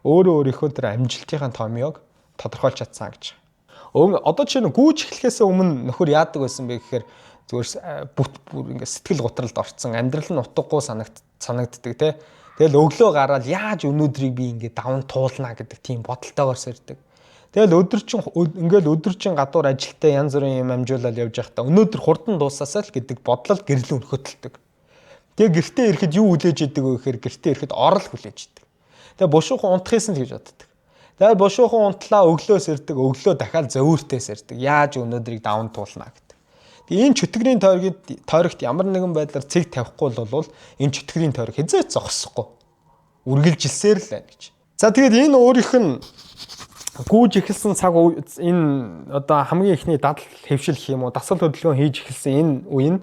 өөрийнхөө тэр амжилтынхаа томьёог тодорхойлж чадсан гэж. Одоо чинь гүйж эхлэхээс өмнө нөхөр яадаг байсан бэ гэхээр зүгээр бүр ингээд сэтгэл готролд орцсон, амьдрал нь утгагүй санагддаг те. Тэгэл өглөө гараад яаж өнөөдрийг би ингээд даван туулна гэдэг тийм бодолтойгоор сэрдэг. Тэгэл өдөржин гадуур ажилтаа янз бүрийн юм амжуулаад явж байхдаа өнөөдөр хурдан дуусаасаа л гэдэг бодлол гэрлэн өрхөтөлдөг. Тэгээ гэртээ ирэхэд юу хүлээж идэг вэ гэхээр гэртээ ирэхэд орол хүлээж идэг. Тэгээ бушуухан унтахээс нь л гэж боддог. Тэгээ бушуухан унтлаа өглөө сэрдэг, өглөө дахиад зөөвөртэй сэрдэг. Яаж өнөөдрийг даван туулна гэдэг. Тэгээ энэ чөтгөрийн тойрогт ямар нэгэн байдлаар цэг тавихгүй бол энэ чөтгөрийн тойрог хязгаарч зогсохгүй. Үргэлжилсээр л байна гэж. За тэгээд энэ өөрийнх нь гүйж эхэлсэн цаг энэ одоо хамгийн ихний дадал хэвшил гэх юм уу дасгал хөдөлгөөн хийж эхэлсэн энэ үе нь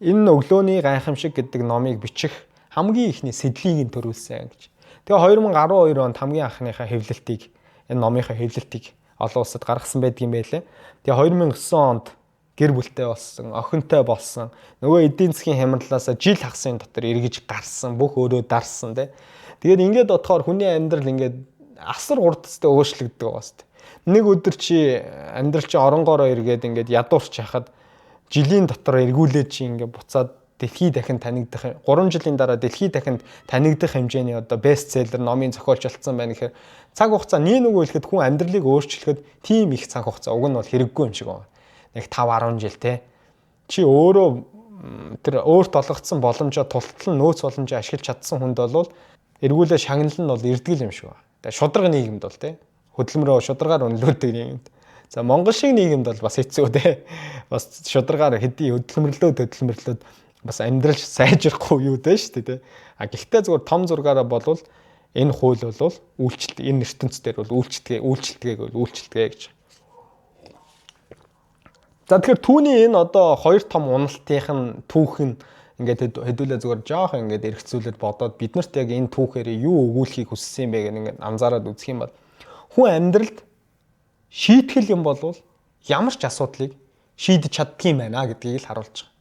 энэ өглөөний гайхамшиг гэдэг номыг бичих хамгийн ихний сэдлийг нь төрүүлсэн гэж. Тэгээ 2012 онд хамгийн анхныхаа хэвлэлтийг энэ номынхаа хэвлэлтийг олон улсад гаргасан байдгийн байлээ. Тэгээ 2009 онд гэр бүлтэй болсон, охинтой болсон. Нөгөө эдийн засгийн хямралаас жил хагасын дотор эргэж гарсан, бүх өөрөө дарсан тий. Тэгээд ингээд бодохоор хүний амьдрал ингээд асар хурдтай өөрчлөгддөг байгаа шүү дээ. Нэг өдөр чи амьдрал чи оронгоороо эргээд ингээд ядуурч хахад жилийн дотор эргүүлээд чи ингээд буцаад дэлхий дахин танигдах 3 жилийн дараа дэлхий дахинд танигдах хэмжээний одоо бестселлер номын зохиолч болсон байна гэхээр цаг хугацаа нэг үлэхэд хүн амьдралыг өөрчлөхөд тийм их цаг хугацаа уг нь бол хэрэггүй юм шиг байна. Нэг 5-10 жил те. Чи өөрөө тэр өөрт олгогдсон боломжоо тултал нөөц боломжоо ашиглаж чадсан хүнд бол эргүүлээ шагнал нь бол ирдгэл юм шиг байна. Тэгээ шударга нийгэмд бол те хөдөлмөрөө шударгаар үнэлүүлдэг нийгэмд. За Монгол шиг нийгэмд бол бас хэцүү те. Бас шударгаар хэдий хөдөлмөрлөөд бас амьдрал сайжрахгүй юу дээ шүү дээ те. А гэхдээ зүгээр том зургаараа болвол энэ хууль бол үйлчлэл энэ ертөнцийн дээр бол үйлчлэлгээ гэж. За тэгэхээр түүний энэ одоо хоёр том уналтынх нь түүх нь ингээд хэдүүлээ зүгээр жоох ингээд эргцүүлээд бодоод биднэрт яг энэ түүхээр юу өгүүлэхийг хүссэн юм бэ гэх ингээд анзаараад үзэх юм бол хүн амьдралд шийтгэл юм болвол ямар ч асуудлыг шийдэж чаддгийм байна гэдгийг л харуулж байгаа.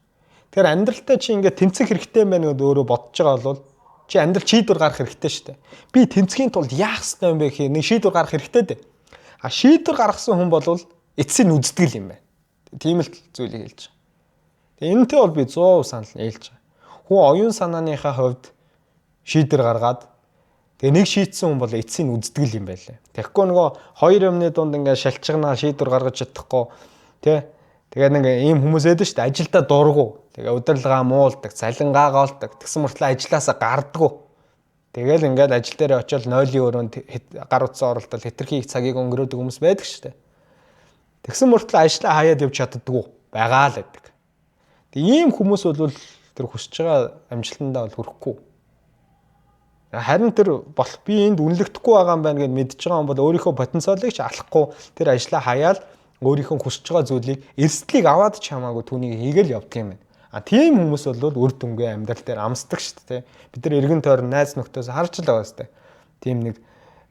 Тэгэхээр амьдралдаа чи ингээд тэмцэх хэрэгтэй байна гэдээ өөрөө бодож байгаа бол чи амьдрал шийдвэр гаргах хэрэгтэй шүү дээ. Би тэмцэхийн тулд яах ёстой юм бэ гэхээр нэг шийдвэр гаргах хэрэгтэй дээ. А шийдвэр гаргасан хүн бол эцсийг нь үздэг юм байна. Тийм л зүйлийг хэлж байгаа. Тэгээ энэтэй бол би 100% санал нийлж байгаа. Хүн оюун санааныхаа хувьд шийдвэр гаргаад тэгээ нэг шийдсэн хүн бол эцсийг нь үздэг юм байлаа. Тэгэхгүй нөгөө хоёр юмны дунд ингээд шалчгнаа шийдвэр гаргаж чадахгүй тий. Тэгээ нэг ийм хүмүүс байдаг шүү дээ. Ажилдаа дургу. Тэгээ удирдлагаа муулдаг, цалингаа гоолдог. Тэгсэн мөртлөө ажилласаа гардгу. Тэгээл ингээд ажил дээр очиод 0-ийн өрөөнд гар утсаа оролдол хэтэрхий их цагийг өнгөрөөдөг хүмүүс байдаг шүү дээ. Тэгсэн мөртлөө ажлаа хаяад явж чаддаггүй байгаа л байдаг. Тэгээ ийм хүмүүс бол тэр хүсэж байгаа амжилтандаа бол хүрэхгүй. Харин тэр би энд үнэлэгдэхгүй байгаа юм байна гэж мэдж байгаа юм бол өөрийнхөө потенциалыг ч алахгүй тэр ажлаа хаяал өөрийнхөө хүсэж байгаа зүйлийг эрсдлийг аваад ч хамаагүй түүнийг хийгээл явдаг юм байна. А тийм хүмүүс бол үр дүнгээ амьдрал дээр амсдаг шүү дээ. Бид нар эргэн тойрон найз нөхдөс харж л байгаа шүү дээ. Тийм нэг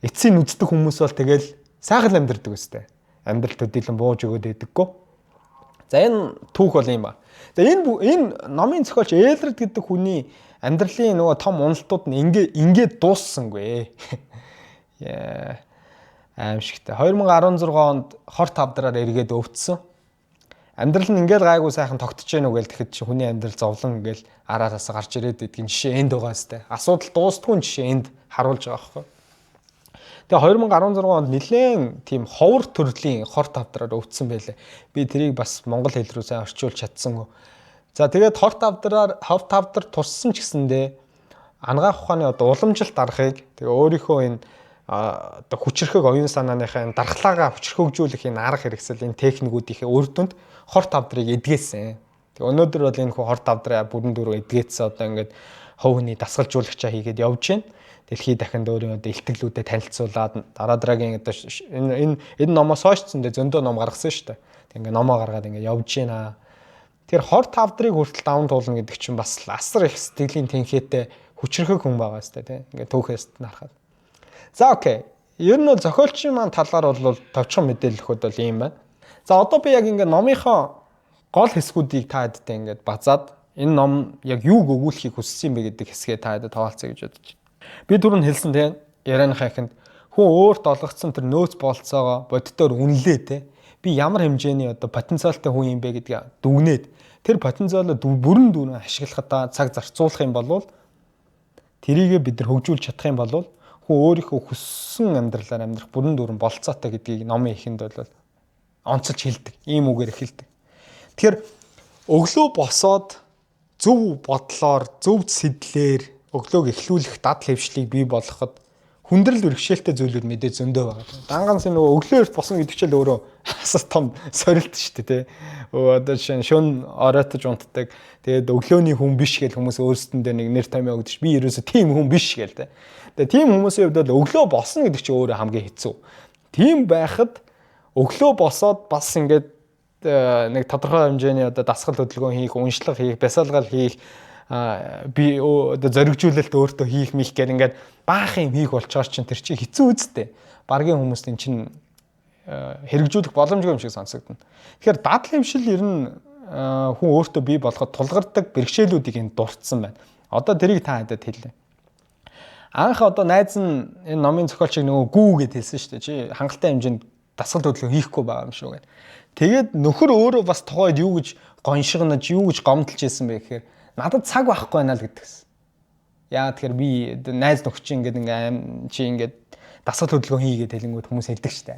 эцсийг үздэг хүмүүс бол тэгэл сайхан амьдрдаг шүү дээ. Амьдрал төдийлөн бууж өгөөд байдаггүй. За энэ түүх бол юм ба. За энэ номын зохиолч Элред гэдэг хүний амьдралын нөгөө том уналтууд нь ингээд дууссангүй. Аимшигтай. 2016 онд хор тавдраар эргээд өвдсөн. Амьдрал нь ингээд гайгүй сайхан тогтож гэнэ үү гээл тэгэхэд чи хүний амьдрал зовлон ингээл араараас гарч ирээд идэх жишээ энд байгаа сте. Асуудал дуустгүй жишээ энд харуулж байгаа байхгүй. Тэгээ 2016 онд нэлээд тийм ховор төрлийн хор тавдраар өвдсөн байлээ. Би тэрийг бас монгол хэл рүү сайн орчуулж чадсангүй. За тэгээд хор тавдар туссан ч гэсэндээ ангаах ухааны одоо уламжилт аргыг тэгээ өөрийнхөө энэ одоо хүчрхэг оюун санааныхаа энэ дархлаагаа хүчрхэгжүүлэх энэ арга хэрэгсэл энэ техникүүдийнхээ үр дүнд хор тавдрыг эдгээсэн. Тэгээ өнөөдөр бол энэ хор тавдраа бүрэн дүүрөө эдгээсэн одоо ингээд хувийн дасгалжуулагчаа хийгээд явж байна. Дэлхийд дахинд өөрийн одоо илтгэлүүдэд танилцуулаад дараа дараагийн одоо энэ номоос хойшцсондээ зөндөө ном гаргасан шүү дээ. Тэг ингээ номоо гаргаад ингээ явж байна. Тэр хор тавдрыг хүртэл даван туулна гэдэг чинь бас асар их сэтгэлийн тэнхээтэй хүчрхэг хүн байгаа сте тий. Ингээ түүхээс нарахад. За окей. Ер нь бол зохиолчийн маань талаар бол товчхон мэдээлэл өгөхөд бол ийм байна. За одоо би яг ингээ номынхоо гол хэсгүүдийг та хэдтэй ингээ базаад энэ ном яг юуг өгүүлэхийг хүссэн юм бэ гэдэг хэсгээ та хэдэд хаваалцъя гэж бодож байна. Би түрүүн хэлсэн тийм ярианыхаа ихэнд хүн өөрт олгогдсон тэр нөөц болцоогоо боддоор үнэлээ те. Би ямар хэмжээний одоо потенциалтай хүн юм бэ гэдгээ дүгнээд тэр потенциалыг бүрэн дүүрэн ашиглахад цаг зарцуулах юм бол тэрийгэ бид нар хөгжүүлж чадах юм бол хүн өөрийнхөө хүссэн амьдралаар амьдрах бүрэн дүүрэн болцоотой гэдгийг номын эхэнд бол онцолж хэлдэг. Ийм үгээр эхэлдэг. Тэгэхээр өглөө босоод зөв бодлоор, зөв сэтлэр өглөөг эхлүүлэх дад хөвшлийг бий болгоход хүндрэл бэрхшээлтэй зүйлүүд мэдээ зөндөө байгаа. Данганс нөгөө өглөө эрт босно гэдэг чинь өөрөө асар том сорилт шүү дээ, тий. Одоо шөн оройтож унтдаг. Тэгээд өглөөний хүн биш гэж хүмүүс өөрсдөндөө нэг нэр томьёо өгдөж би ерөөсө тийм хүн биш гээл, тий. Тэгээд тийм хүмүүсийн хувьд бол өглөө босно гэдэг чинь өөрөө хамгийн хэцүү. Тийм байхад өглөө босоод бас ингээд нэг тодорхой хэмжээний одоо дасгал хөдөлгөөн хийх, уншлага хийх, бясалгал хийх, би одоо зоригжуулалт өөртөө хийх мих гэр ингээд баах юм хийх болчоор чинь тэр чинь хэцүү үсттэй. Баргийн хүмүүст эн чинь хэрэгжүүлэх боломжгүй юм шиг сонсогдно. Тэгэхээр дадал хэмшил ер нь хүн өөртөө бий болгоход тулгардаг бэрхшээлүүдийг энд дурдсан байна. Одоо тэрийг та хэдэд хэлээ. Анх одоо найз нь энэ номын зохиолчийг нөгөө гүү гэд хэлсэн шүү дээ. Чи хангалттай хэмжээнд дасгал хөдөлгөөн хийхгүй байгаа юм шүү гэд. Тэгээд нөхөр өөрөө бас тухайд юу гэж гоншигнаж, юу гэж гомдолж ийсэн бэ гэхээр надад цаг байхгүй байна л гэдэгсэн. Яа тэгэхээр би найз нөхч ингээд чи ингээд дасгал хөдөлгөөн хийгээд хэлэнгүүт хүмүүс хэлдэг штэ.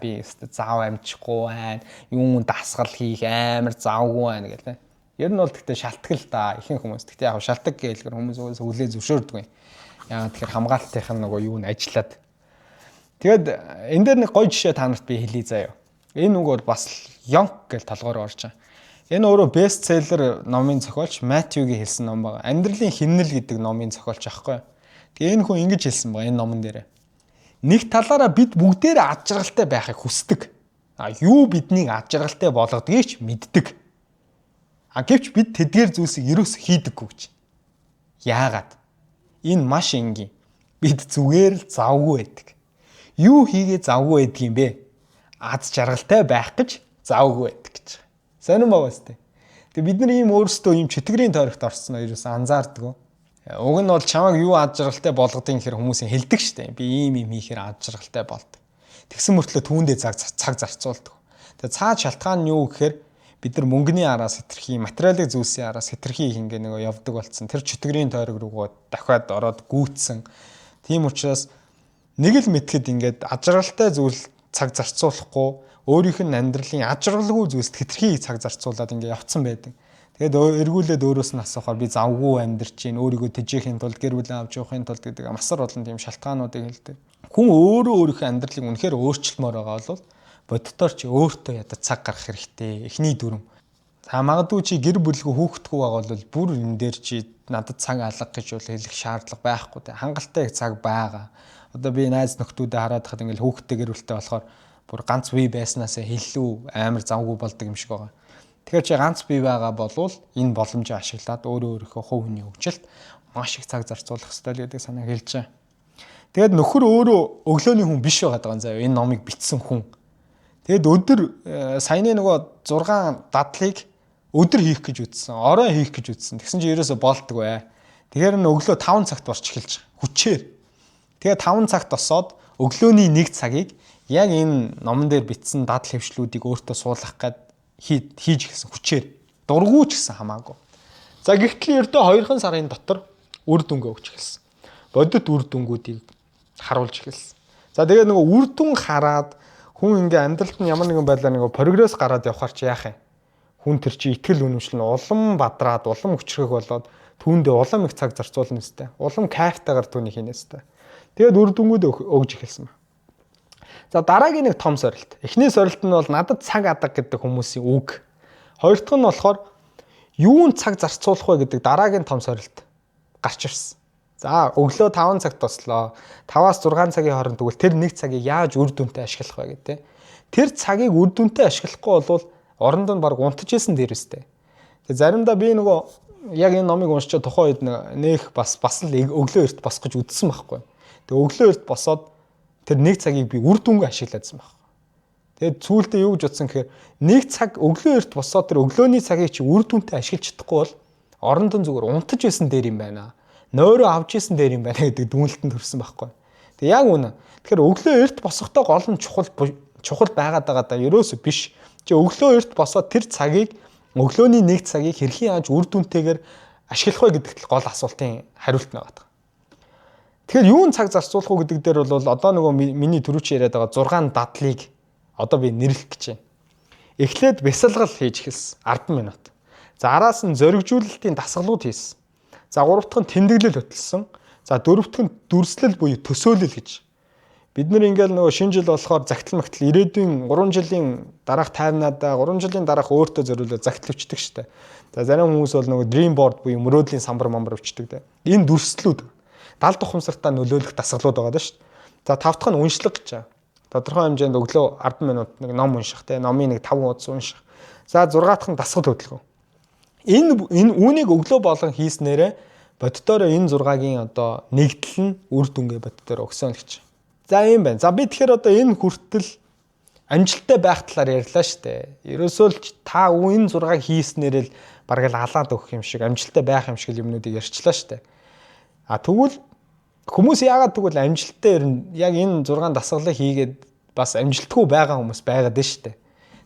Би өстө заав амжихгүй байна. Юм дасгал хийх амар завгүй байна гэдэг. Ер нь бол тэгтээ шалтгаал та ихэнх хүмүүс. Тэгтээ яг шалтгаал гэлгэр хүмүүс өглөө зөвшөөрдөг юм. Яа тэгэхээр хамгаалтынх нь нөгөө юу н ажиллаад. Тэгэд энэ дээр нэг гоё жишээ та нарт би хэлье заяа. Энэ үг бол бас Йонг гэл толгоор орж байгаа. Энэ өөрөө бестселлер номын зохиолч Матьюгийн хэлсэн ном байгаа. Амьдралын химнэл гэдэг номын зохиолч аахгүй. Тэгээ энэ хүн ингэж хэлсэн байгаа энэ номон дээр. Нэг талаараа бид бүгдээрээ ад жаргалтай байхыг хүсдэг. Юу биднийг ад жаргалтай болгодгийг ч мэддэг. Гэвч бид тэдгээр зүйлсийг ерөөс хийдэггүй гэж. Яагаад? Энэ маш энгийн. Бид зүгээр л завгүй байдаг. Юу хийгээ завгүй байдаг юм бэ? Ад жаргалтай байх гэж завгүй байдаг гэж. Сонирн байгаас тээ. Тэгээ бид нар ийм өөрсдөө ийм читгэрийн тойрогт орсон ерөөс анзаардаг. Уг нь бол чамайг юу ад жаргалтай болгодгийг гэхээр хүмүүсийн хэлдэг штэ. Би ийм хийхээр ад жаргалтай болдог. Тэгсэн мөртлөө түүндээ цаг зарцуулдаг. Тэгээ цаад шалтгаан нь юу гэхээр бид нар мөнгөний араас хэтэрхий, материалын зүйлсийн араас хэтэрхий ингээ нэг явдаг болсон. Тэр читгэрийн тойрог руугаа дахиад ороод гүйцсэн. Тийм учраас нэг л мэдхэд ингээд ад жаргалтай зүйл цаг зарцуулахгүй өөрийнх нь амьдралын ад жаргалгүй зүйлс хэтэрхий цаг зарцуулаад ингээ явцсан байдаг. Тэгээд эргүүлээд өөрөөс нь асуухаар би завгүй амьдарч гин өөрийгөө тэжээхийн тулд гэр бүл авч явахын тулд гэдэг масар олон тийм шалтгаануудыг хэлдэг. Хүн өөрийнхөө амьдралыг үнэхээр өөрчлөлмөр байгаа бол боддоор чи өөртөө ядаж цаг гаргах хэрэгтэй. Эхний дүрм. За магадгүй чи гэр бүлгүй хүүхдгүй байгаа бол бүр энэ дээр чи надад цаг алга гэж бол хэлэх шаардлага байхгүй те. Хангалттай цаг байгаа. Одоо би найз нөхдүүдэд хараад хахад ингээл хүүхдтэй гэр бүлтэй болохоор бүр ганц бие байснаасаа илүү амар завгүй болдог юм шиг байгаа. Тэгэхээр чи ганц бие байгаа болвол энэ боломжийг ашиглаад өөрийнхөө хувь хүний хөгжилд маш их цаг зарцуулах ёстой гэдэг санааг хэлж байгаа. Тэгээд нөхөр өөрөө өглөөний хүн биш байгаа даа заяа энэ номыг бичсэн хүн. Тэгэд өдөр саяны нөгөө 6 дадлыг өдөр хийх гэж үзсэн, орой хийх гэж үзсэн. Тэгсэн чи ерөөсө болтгүй бай. Тэгэхээр н өглөө 5 цагт борч эхэлж байгаа. Хүчээр. Тэгээд 5 цагт босоод өглөөний 1 цагийг яг энэ номон дээр бичсэн дадал хэвшлүүдийг өөртөө суулгах гээд хийж гисэн хүчээр. Дургуй ч гэсэн хамаагүй. За гэхдээ ердөө 2 сарын дотор үр дүнгээ өгч эхэлсэн. Бодит үр дүнгуудыг харуулж эхэлсэн. За тэгээд нөгөө үр дүн хараад хүн ингээ амьдралд нь ямар нэгэн байдлаар нөгөө прогресс гараад явахаар чи яах юм? Хүн тэр чи итгэл үнэмшил нь улам бадраад, улам хүчрэх болоод түүндээ улам их цаг зарцуулна өстэй. Улам кайфтайгаар түүнийг хийнэ өстэй. Тэгээд үр дүнгууд өгж эхэлсэн ба. За дараагийн нэг том сорилт. Эхний сорилт нь бол надад цаг адаг гэдэг хүмүүсийн үг. Хоёр дахь нь болохоор юунд цаг зарцуулах вэ гэдэг дараагийн том сорилт. гарч ирсэн. За өглөө 5 цагт бослоо. 5-аас 6 цагийн хооронд тэгвэл тэр 1 цагийг яаж үр дүнтэй ашиглах вэ гэдэг. Тэр цагийг үр дүнтэй ашиглахгүй бол оронд нь баг унтаж исэн дээр үстэй. Тэгээ заримдаа би нөгөө яг энэ номыг уншиж тухайн үед нэх бас л өглөө эрт босох гэж үдсэн байхгүй. Тэгээ өглөө эрт босоод тэр 1 цагийг би үр дүнгүй ашиглаадсан байхгүй. Тэгээд сүүлдээ юу гэж утсан гэхээр 1 цаг өглөө эрт босоод тэр өглөөний цагийг чи үр дүнтэй ашиглаж чадахгүй бол оронд нь зүгээр унтаж исэн дээр юм байна. Нойроо авч исэн дээр юм байна гэдэг дүнэлтэнд төрсэн байхгүй. Тэг яг үнэ. Тэгэхээр өглөө эрт босохдоо гол нь чухал байгаад байгаа даа ерөөсөө биш. Чи өглөө эрт босоод тэр цагийг өглөөний 1 цагийг хэрхэн яаж үр дүнтэйгээр ашиглах вэ гэдэгт гол асуултын хариулт байгаа. Тэгэхээр юун цаг зарцуулах уу гэдэг дээр бол одоо нөгөө миний түрүүч яриад байгаа 6 дадлыг одоо би нэрлэх гэж байна. Эхлээд бясалгал хийж эхэлсэн 10 минут. За араас нь зоригжуулалтын дасгалууд хийсэн. За 3 дахь нь тэмдэглэл хөтлсөн. За 4 дахь нь дүрслэл буюу төсөөлөл гэж. Бид нар ингээл нөгөө шинэ жил болохоор загтал магтал ирээдүйн 3 жилийн дараах таймнадаа 3 жилийн дараах өөртөө зориулаад загтал өчтдөг штэ. За зарим хүмүүс бол нөгөө dream board буюу мөрөөдлийн самбар өчтдөг дээ. Энэ дүрслэлүүд далд ухамсартаа нөлөөлөх дасгалууд байгаа даа штэ. За 5 дахь нь уншлага гэж. Тодорхой хэмжээнд өглөө 10 минут нэг ном унших те номын нэг 5 удаа унших. За 6 дахь нь дасгал хөдөлгөөн. Энэ үүнийг өглөө болгон хийснээрээ боддороо энэ 6-гийн одоо нэгдэл нь үр дүнгээ боддороо өгсөн л гэж. За юм байна. За би тэгэхээр одоо энэ хүртэл амжилттай байх талаар ярьлаа штэ. Ерөөсөө л та энэ 6-ыг хийснээр л бараг л алаад өгөх юм шиг амжилттай байх юм шиг юмнуудыг ярьчлаа штэ. А тэгвэл хүмүүс яагаад тэгвэл амжилттай ирнэ яг энэ 6 дасгалыг хийгээд бас амжилтгүй байгаа хүмүүс байгаад байна штэ.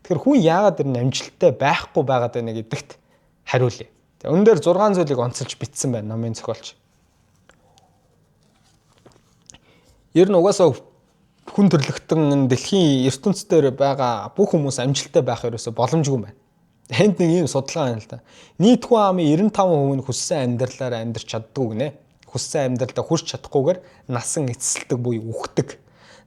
Тэгэхээр хүн яагаад ирнэ амжилттай байхгүй байгаад байна гэдэгт хариулъя. За энэ дээр 6 зүйлийг онцолж бичсэн байна номын зохиолч. Ер нь угаасаа хүн төрлөختөн дэлхийн ертөнцийн байгаа бүх хүмүүс амжилттай байх ерөөсө боломжгүй байна. Энд нэг юм судалгаа байна л да. Нийт хүн амын 95% нь хүссэн амьдралаараа амьдарч чаддгүй гинэ. Хүссэн амьдралдаа хүрч чадахгүйгээр насан эцэлдэг буюу үхдэг.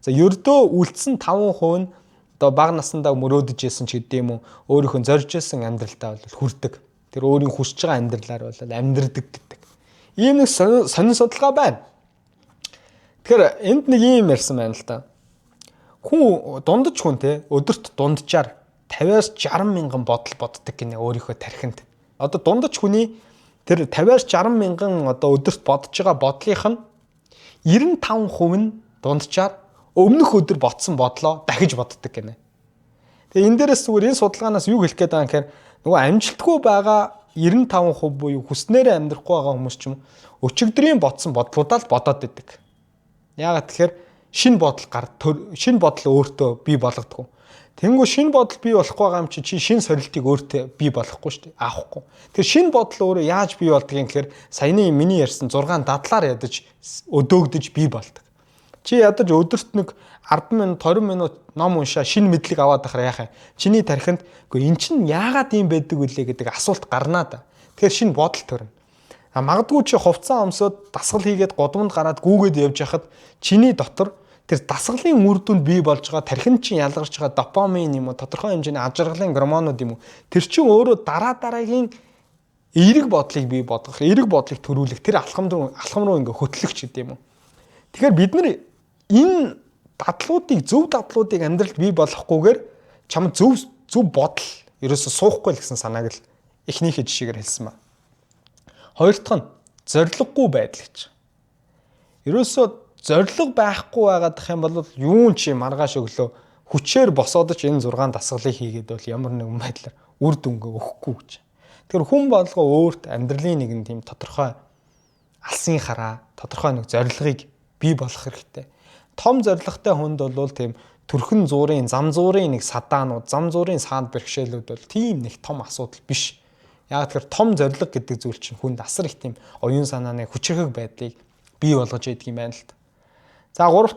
За ердөө үлдсэн 5% нь одоо бага насндаа мөрөөдөж исэн ч гэдэм юм уу өөрийнхөө зорж исэн амьдралдаа бол хүрдэг. Тэр өөрийн хүсэж байгаа амьдралаар бол амьдрдаг гэдэг. Ийм нэг сонин судалгаа байна. Тэгэхээр энд нэг юм ярьсан байна л да. Хүн дундаж хүн те өдөрт дунджаар 50-аас 60 мянган бодол боддог гинэ өөрийнхөө тархинд. Одоо дундаж хүний тэр 50-аас 60 мянган одоо өдөрт бодож байгаа бодлынх нь 95% нь дунджаар өмнөх өдөр бодсон бодлоо дахиж боддог гинэ. Тэгээ энэ дээрээс зүгээр энэ судалгаанаас юу хэлэх гээд байгаа юм гэхээр нөгөө амжилтгүй байгаа 95% буюу хүснээрээ амьдрахгүй байгаа хүмүүс ч юм өчигдрийн бодсон бодлуудаа л бодоод идэг. Яагаад тэгэхээр шинэ бодол өөртөө бий болгодог. Тэнгүү шинэ бодол бий болохгүй байгаа юм чи шинэ сорилтыг өөртөө бий болохгүй шүү дээ. Аахгүй. Тэр шинэ бодол өөрөө яаж бий болдог юм гэхээр саяны миний ярьсан 6 дадлаар ядаж өдөөгдөж бий болдог. Чи ядаж өдөрт нэг 10 минут 20 минут ном уншаа шинэ мэдлэг аваад ахаар яах юм. Чиний тархинд үгүй эн чинь яагаад ийм байдаг вүлээ гэдэг асуулт гарнаа да. Тэгэхээр шинэ бодол төрнө. Магадгүй чи хувцас өмсөд дасгал хийгээд годомд гараад гүүгээд явж хахад чиний дотор тэр дасгалын үр дүнд бий болж байгаа тархинд чинь ялгарч байгаа допамин юм уу тодорхой хэмжээний аж аргалын гормонууд юм уу тэр чинь өөрөө дараагийн эерэг бодлыг бий болгох, эерэг бодлыг төрүүлэх тэр алхам руу ингээ хөтлөгч гэдэг юм уу. Тэгэхээр бид нар энэ зөв дадлуудыг амьдралд бий болгохгүйгээр чамд зөв бодол ерөөсө суухгүй л гэсэн санааг л эхнийхээ жишээгээр хэлсэн ба. Хоёр дахь нь зориггүй байдал гэж. Ерөөсөө зориг байхгүй байгаад ах юм бол юун чи маргааш өглөө хүчээр босоод ч энэ 6 дасгалыг хийгээд бол ямар нэгэн байдлаар үр дүнгээ өгөхгүй гэж. Тэгэхээр хүн болгоо өөрт амьдралын нэгэн тийм тодорхой алсын хараа, тодорхой нэг зорилгыг бий болгох хэрэгтэй. Том зорилготой хүнд бол тийм төрхөн зуурын, зам зуурын нэг садаанууд, зам зуурын саанд бэрхшээлүүд бол тийм нэг том асуудал биш. Яг тэгэхээр том зорилго гэдэг зүйл чинь хүнд асар их тийм оюун санааны хүчрхэг байдлыг бий болгож идэг юм байна л та. За 3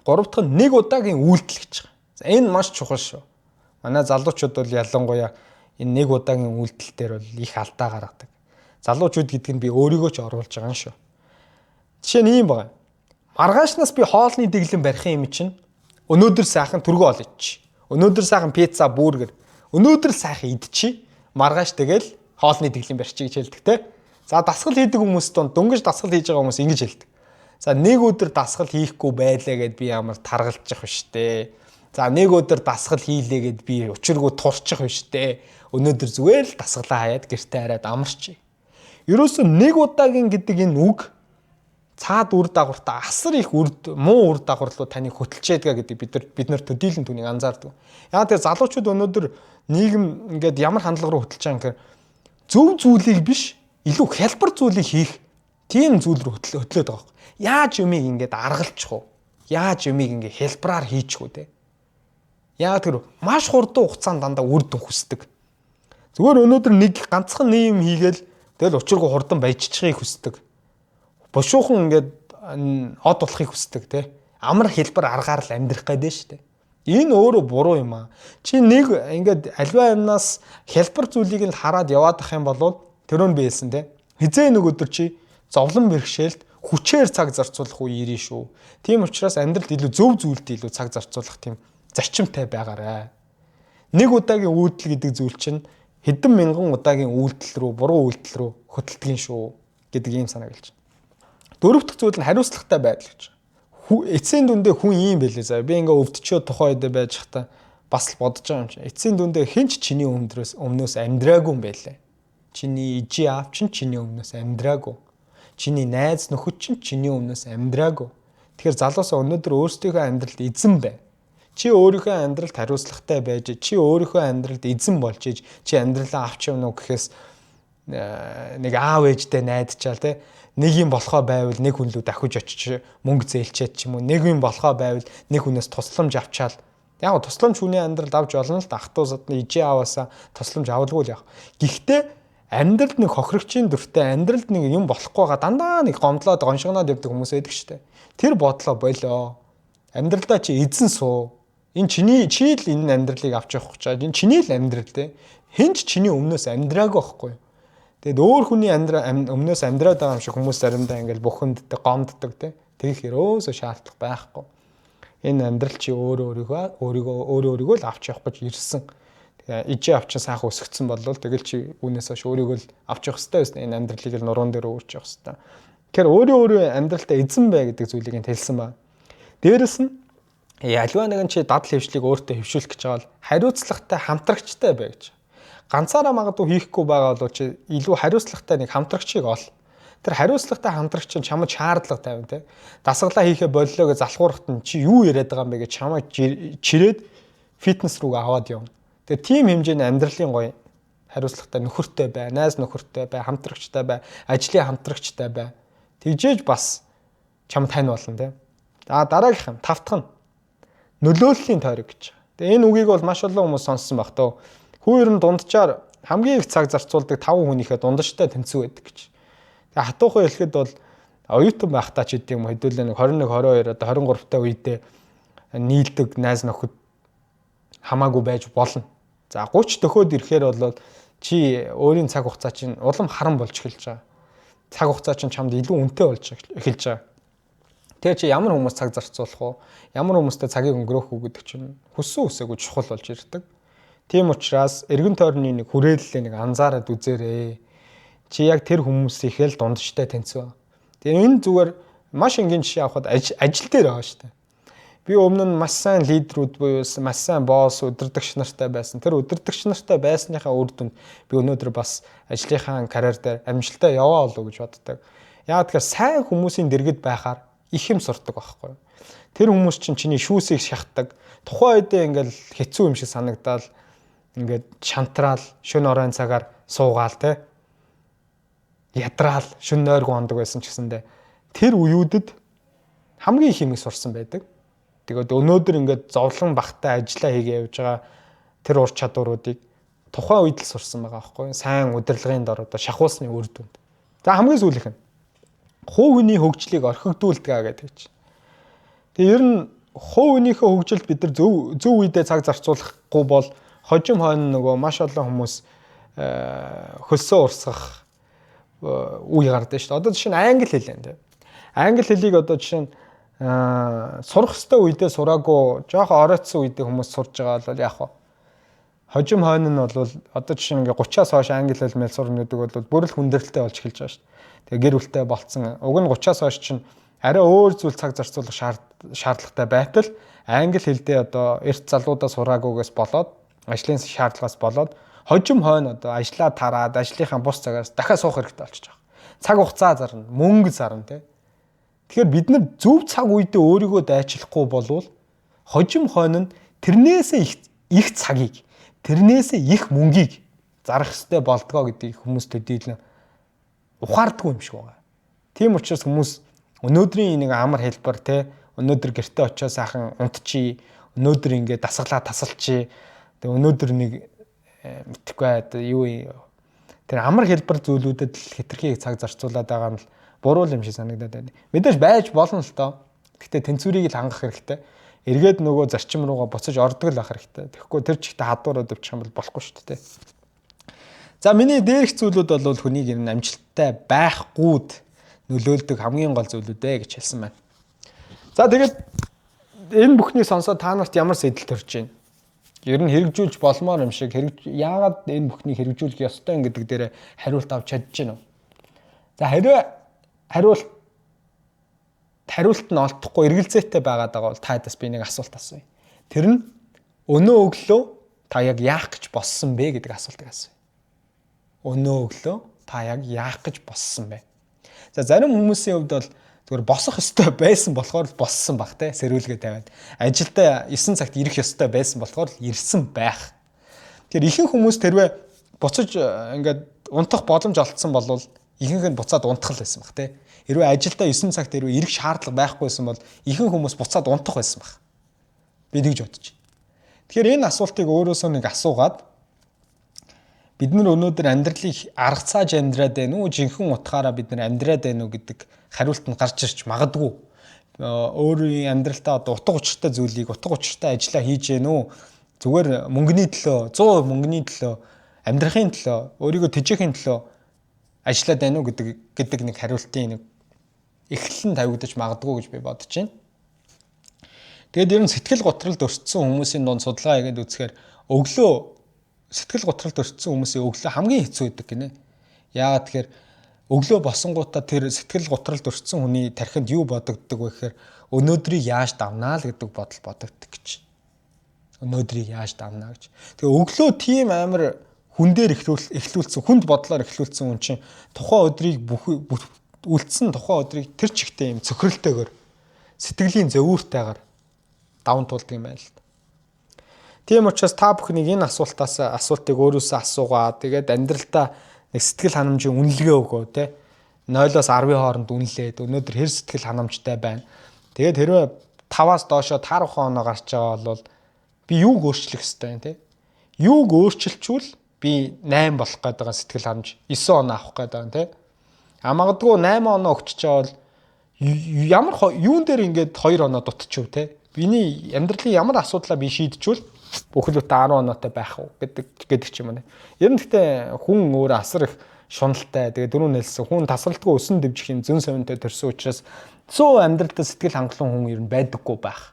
дахь нь нэг удаагийн үйлдэл гэж байгаа. За энэ маш чухал шүү. Манай залуучууд бол ялангуяа энэ нэг удаагийн үйлдэл дээр бол их алдаа гаргадаг. Залуучууд гэдэг нь би өөрийгөө ч оруулж байгаа юм шүү. Жишээ нь ийм байна. Маргаашнаас би хоолны дэглэм барих юм чинь өнөөдөр сайхан түргөө ол идчих. Өнөөдөр сайхан пицца, бүргэр. Өнөөдөр сайхан идчих. Маргааш тэгэл хоолны дэглэм барьчих гэж хэлдэг те. За дасгал хийдэг хүмүүс донд дөнгөж дасгал хийж байгаа хүмүүс ингэж хэлдэг. За нэг өдөр дасгал хийхгүй байлаа гэд би ямар таргалчих биш дээ. За нэг өдөр дасгал хийлээ гэд би учиргүй турчих биш дээ. Өнөөдөр зүгээр л дасгалаа хаяад гэртээ хараад амарчий. Ерөөсөө нэг удаагийн гэдэг энэ үг цаад үр дагавартай асар их муу үр дагавар руу таныг хөтлж ядгаа гэдэг бид нар төдийлөн түүнийг анзаардаг. Яагаад тэгээ залуучууд өнөөдөр нийгэм ингээд ямар хандлага руу хөтлж байгаа юм зөв зүйлийг биш илүү хялбар зүйлийг хийх тийм зүйл рүү хөтлөөд байгаа юм. Яаж юмыг ингээд аргалчих уу? Яаж юмыг ингээд хялбараар хийчих үү те? Яагаад тэр маш хурдан хугацаанд дандаа үр дүн хүсдэг. Зүгээр өнөөдөр нэг ганцхан нэм хийгээл тэгэл учиргүй хурдан баяжчихыг хүсдэг. Бушуухан ингээд од болохыг хүсдэг те. Амар хэлбэр аргаар л амьдрах гэдэг нь шүү дээ. Энэ өөрөө буруу юм аа. Чи нэг ингээд альва юмнаас хэлбэр зүйлийг л хараад яваад ах юм бол тэрөө би хэлсэн те. Хизээ нэг өдөр чи зовлон бэрхшээлд хүчээр цаг зарцуулах үе ирнэ шүү. Тийм учраас амьдралд илүү зөв зүйлд илүү цаг зарцуулах тийм зарчимтай байгаарай. Нэг удаагийн үйлдэл гэдэг зүйл чинь хэдэн мянган удаагийн үйлдэл рүү, буруу үйлдэл рүү хөтэлдэг шүү гэдэг ийм санааг хэлж байна. Дөрөв дахь зүйл нь хариуцлагатай байдал гэж. Эцсийн дүндээ хүн ийм байлээ заа. Би ингээ өвдчиё тухайн үед байж хата бас л бодож байгаа юм чи. Эцсийн дүндээ хинч чиний өмнөөс амьдраагүй юм байлээ. Чиний ижи аав чинь чиний өмнөөс амьдраагүй. Чиний найз нөхөд чинь чиний өмнөөс амьдраагүй. Тэгэхээр залуусаа өнөөдөр өөрсдийнхөө амьдралд эзэн бай. Чи өөрийнхөө амьдралд хариуцлагатай байж, чи өөрийнхөө амьдралд эзэн болж иж, чи амьдралаа авч явна уу гэхээс нэг аав ээжтэй найдчаал те. Нэг юм болохоо байвал нэг хүн лүү дахиж очиж мөнгө зээлчээд ч юм уу. Нэг юм болохоо байвал нэг хүнээс тусламж авчаал. Яг тусламж хүний амьдралд авч болно л ах トゥ садны ижи ааваасаа тусламж авалгүй л яг. Гэхдээ амьдралд нэг хохирогчийн дүртэй амьдралд нэг юм болохгүй байгаа дандаа нэг гомдлоод гоншигноод явдаг хүмүүс байдаг шүү дээ. Тэр бодлоо болоо. Амьдралдаа чи эзэн суу. Энэ чи л энэ амьдралыг авч явах гэж байгаа. Энэ чиний л амьдрал те. Хинч чиний өмнөөс амьдраагүй байхгүй. Тэгэд өөр хүний өмнөөс амьдраад байгаа юм шиг хүмүүс заримдаа ингээл бухимддаг, гомддог те. Тэгэх ерөөсөө шаардлага байхгүй. Энэ амьдрал чи өөрийгөө л авч явах гэж ирсэн. Тэгээ ижи авчин сайхан өсгцэн болвол тэгэл чи үүнээс хойш өөрийгөө л авч явах хэрэгтэй байсан. Энэ амьдралыг л нуруунд дээр өөрч явах хэрэгтэй. Тэгэхээр өөрөө амьдралтаа эзэн бай гэдэг зүйлийг хэлсэн ба. Дээрэс нь альва нэгэн чи дадал хөвшлийг өөртөө хөвшүүлэх гэж байгаа бол хариуцлагатай хамтрагчтай бай гэж. Ганцаараа магадгүй хийхгүй байгаа бол чи илүү хариуцлагатай нэг хамтрагчийг ол. Тэр хариуцлагатай хамтрагч чинь чамд шаардлага тавина те. Дасгалаа хийхэ боллоо гэж залхуурахт нь чи юу яриад байгаа юм бэ гэж чамайг чирээд фитнес руу аваад явна. Тэгээ тийм хэмжээний амьдралын гоё хариуцлагатай нөхөртэй бай, найз нөхөртэй бай, хамтрагчтай бай, ажлын хамтрагчтай бай. Тэгжээж бас чамд тань болно те. За дараагийнх нь тавтах нь нөлөөллийн тойрог гэж. Тэгээ энэ үгийг бол маш олон хүмүүс сонссон баг төө. Хүү ер нь дунджаар хамгийн их цаг зарцуулдаг 5 хүнийхээ дундажтай тэнцүү байдаг гэж. Тэгээ хатуухан хэлэхэд бол оюутан байхдаа ч гэдэг юм хэдүүлээ 21, 22 одоо 23 та үедээ нийлдэг найз нөхөд хамаагүй байж болно. За 30 дөхөөд ирэхээр бол чи өөрийн цаг хугацаа чинь улам харан болж эхэлж байгаа. Цаг хугацаа чинь чамд илүү үнэтэй болж эхэлж байгаа. Тэгээ чи ямар хүмүүс цаг зарцуулах уу? Ямар хүмүүстэй цагийг өнгөрөөх үү гэдэг чинь хүссэн үсээгүй чухал болж ирдэг. Тийм учраас эргэн тойрны нэг хүрээллээ нэг анзаараад үзээрэй. Чи яг тэр хүмүүсийнхээ л дундчтай тэнцвэ. Тэгээ энэ зүгээр маш энгийн жишээ авахад ажил дээр байгаа шүү дээ. Би өмнө нь маш сайн лидерүүд буюу маш сайн босс, удирдагч нартай байсан. Тэр удирдагч нартай байсныхаа үр дүнд би өнөөдөр бас ажлынхаа карьер дээр амжилттай яваа болов гэж боддог. Яагаад тэгэхээр сайн хүмүүсийн дэргэд байхаар их юм сурдаг байхгүй юу? Тэр хүмүүс чинь чиний шүүсийг шахдаг. Тухайн үедээ ингээл хэцүү юм шиг санагдал ингээд шантраал, шөнө оройн цагаар суугаал те. Ядраал, шөнө нойргүй ондог байсан ч гэсэндээ тэр үеүүдэд хамгийн их юм сурсан байдаг. Тэгээд өнөөдөр ингээд зовлон багтаа ажиллаа хийгээ явж байгаа тэр ур чадваруудыг тухайн үед л сурсан байгаа байхгүй юу? Сайн удирдлагын дор одоо шахуусны үр дүнд. За хамгийн сүүлийнх нь хувь хүний хөгжлийг орхигдуулдаг гэдэг чинь. Тэгээ ер нь хувь хүнийхээ хөгжилд бид нар зөв үедээ цаг зарцуулахгүй бол хожим хойно нөгөө маш олон хүмүүс хөлсөө урсгах үе гардаг шүү дээ. Одоо жишээ нь англи хэл юм тийм. Англи хэлийг одоо жишээ нь сурах хэвээр үедээ сураагүй жоохон оройтсон үедээ хүмүүс сурж байгаа бол яг хаа Хожим хойно нь бол одоо жишээ нь ингээ 30-аас хойш англи хэл мэл сурна гэдэг бол бүр л хүндрэлтэй болж эхэлж байгаа шүү дээ. Тэгээ гэр бүлтэй болцсон. Уг нь 30-аас хойш чинь арай өөр зүйл цаг зарцуулах шаардлагатай байтал англи хэлдээ одоо эрт залуудаа сураагүйгээс болоод ажлын шаардлагаас болоод хожим хойно одоо ажлаа тараад ажлынхаа бус цагаас дахиад суух хэрэгтэй болчихж байгаа. Цаг хугацаа зарна, мөнгө зарна тий. Тэгэхээр бид нар зөв цаг үедээ өөрийгөө дайчлахгүй болвол хожим хойно нь тэрнээсээ их цагийг, тэрнээсээ их мөнгийг зарах хэрэгтэй болдгоо гэдгийг хүмүүс төдийлөн ухаардгүй юм шиг байгаа. Тийм учраас хүмүүс өнөөдрийн нэг амар хэлбэр тий өнөөдөр гэртээ очиод сайхан унтчи, өнөөдөр ингээд дасгалаа тасалчи. Тэгээ өнөөдөр нэг мэдхгүй юу тэр амар хэлбэр зүйлүүдэд л хэтэрхий цаг зарцуулаад байгаа нь буруу юм шиг санагдаад байна. Мэдээж байж болно л доо. Гэхдээ тэнцвэрийг л хангах хэрэгтэй. Эргээд нөгөө зарчим руугаа буцаж ордог л ах хэрэгтэй. Тэгэхгүй тэр чигтээ хадуураад өвчих юм бол болохгүй шүү дээ. За миний дээрх зүйлүүд бол хүнийг ер нь амжилттай байхгүйд нөлөөлдөг хамгийн гол зүйлүүд гэж хэлсэн байна. За тэгээд энэ бүхнийг сонсоод та нарт ямар сэтэл төрж байна? Ер нь хэрэгжүүлж болмоор юм шиг яагаад энэ бүхнийг хэрэгжүүлэх ёстой юм гэдэг дээр хариулт авч чадж байна уу? За хариулт нь олдохгүй эргэлзээтэй байгаад байгаа бол та дэс би нэг асуулт асууя. Тэр нь өнөө өглөө та яг яах гэж болсон бэ гэдэг асуултыг асууя. Өнөө өглөө та яг яах гэж болсон бэ? За зарим хүмүүсийн хувьд бол зүгээр босох ёстой байсан болохоор боссон баг те сэрүүлгээ тавиад ажилдаа 9 цагт ирэх ёстой байсан болохоор ирсэн байх. Тэгэхээр ихэнх хүмүүс тэрвээ буцаж ингээд унтах боломж олцсон болвол ихэнх нь буцаад унтах л байсан баг те. Хэрвээ ажилдаа 9 цагт хэрвээ ирэх шаардлага байхгүйсэн бол ихэнх хүмүүс буцаад унтах байсан баг. Би тэгж бодож байна. Тэгэхээр энэ асуултыг өөрөөсөө нэг асуугаад бид нар өнөөдөр амьдралыг арга цааж амьдраад байна уу, жинхэнэ утгаараа бид нар амьдраад байна уу гэдэг хариулт нь гарч ирч магадгүй. Өөрийн амьдралтаа одоо утга учиртай зүйлийг, утга учиртай ажиллаа хийж гэнэ үү? Зүгээр мөнгөний төлөө, 100% мөнгөний төлөө, амьдрахын төлөө, өөрийгөө тэжээхийн төлөө ажиллаад байна уу гэдэг нэг хариултын нэг эхлэл нь тавигдаж магадгүй гэж би бодож байна. Тэгээд ер нь сэтгэл готролд өртсөн хүмүүсийн дунд судалгаа хийгээд үзэхээр өглөө сэтгэл готролд өртсөн хүмүүсийн өглөө хамгийн хэцүү байдаг гинэ. Яагаад тэгэхээр өглөө босонгуудаа тэр сэтгэл готролд өртсөн хүний тархинд юу бодогддог вэ гэхээр өнөөдрийг яаж давнаа л гэдэг бодол бодогддог гэж. Өнөөдрийг яаж давнаа гэж. Тэгээ өглөө тийм амар хүн дээр эхлүүлсэн, хүнд бодлоор эхлүүлсэн хүн чинь тухайн өдрийг үлдсэн тухайн өдрийг тэр чигтээ юм цөхрөлтэйгээр сэтгэлийн зовиуртайгаар даван туулдаг юм байна л да. Тийм учраас та бүхнийг энэ асуултыг өөрөөсөө асуугаад тэгээд амьдралдаа нэг сэтгэл ханамжийн үнэлгээ өгөө те 0-оос 10-ийн хооронд үнэлээд өнөөдөр хэр сэтгэл ханамжтай байна. Тэгээд хэрвээ 5-аас доошоо таарах оноо гарч байгаа бол би юуг өөрчлөх ёстой юм те. Юуг өөрчилчүүл би 8 болох гээд байгаа сэтгэл ханамж 9 оноо авах гээд байгаа те. Магадгүй 8 оноо өгч байгаа бол ямар юун дээр ингээд 2 оноо дутчихв те. Биний амьдралын ямар асуудлаа би шийдчихвэл бүхэл бүтэн 10 оноотой байх уу гэдэг ч юм уу. Ер нь гэхдээ хүн өөр асар их шуналтай. Тэгээ дөрөв нэлсэн хүн тасралтгүй өсөн дэвжих юм зөн совинтой төрсөн учраас 100 амьдралдаа сэтгэл хангалуун хүн ер нь байдаггүй байх.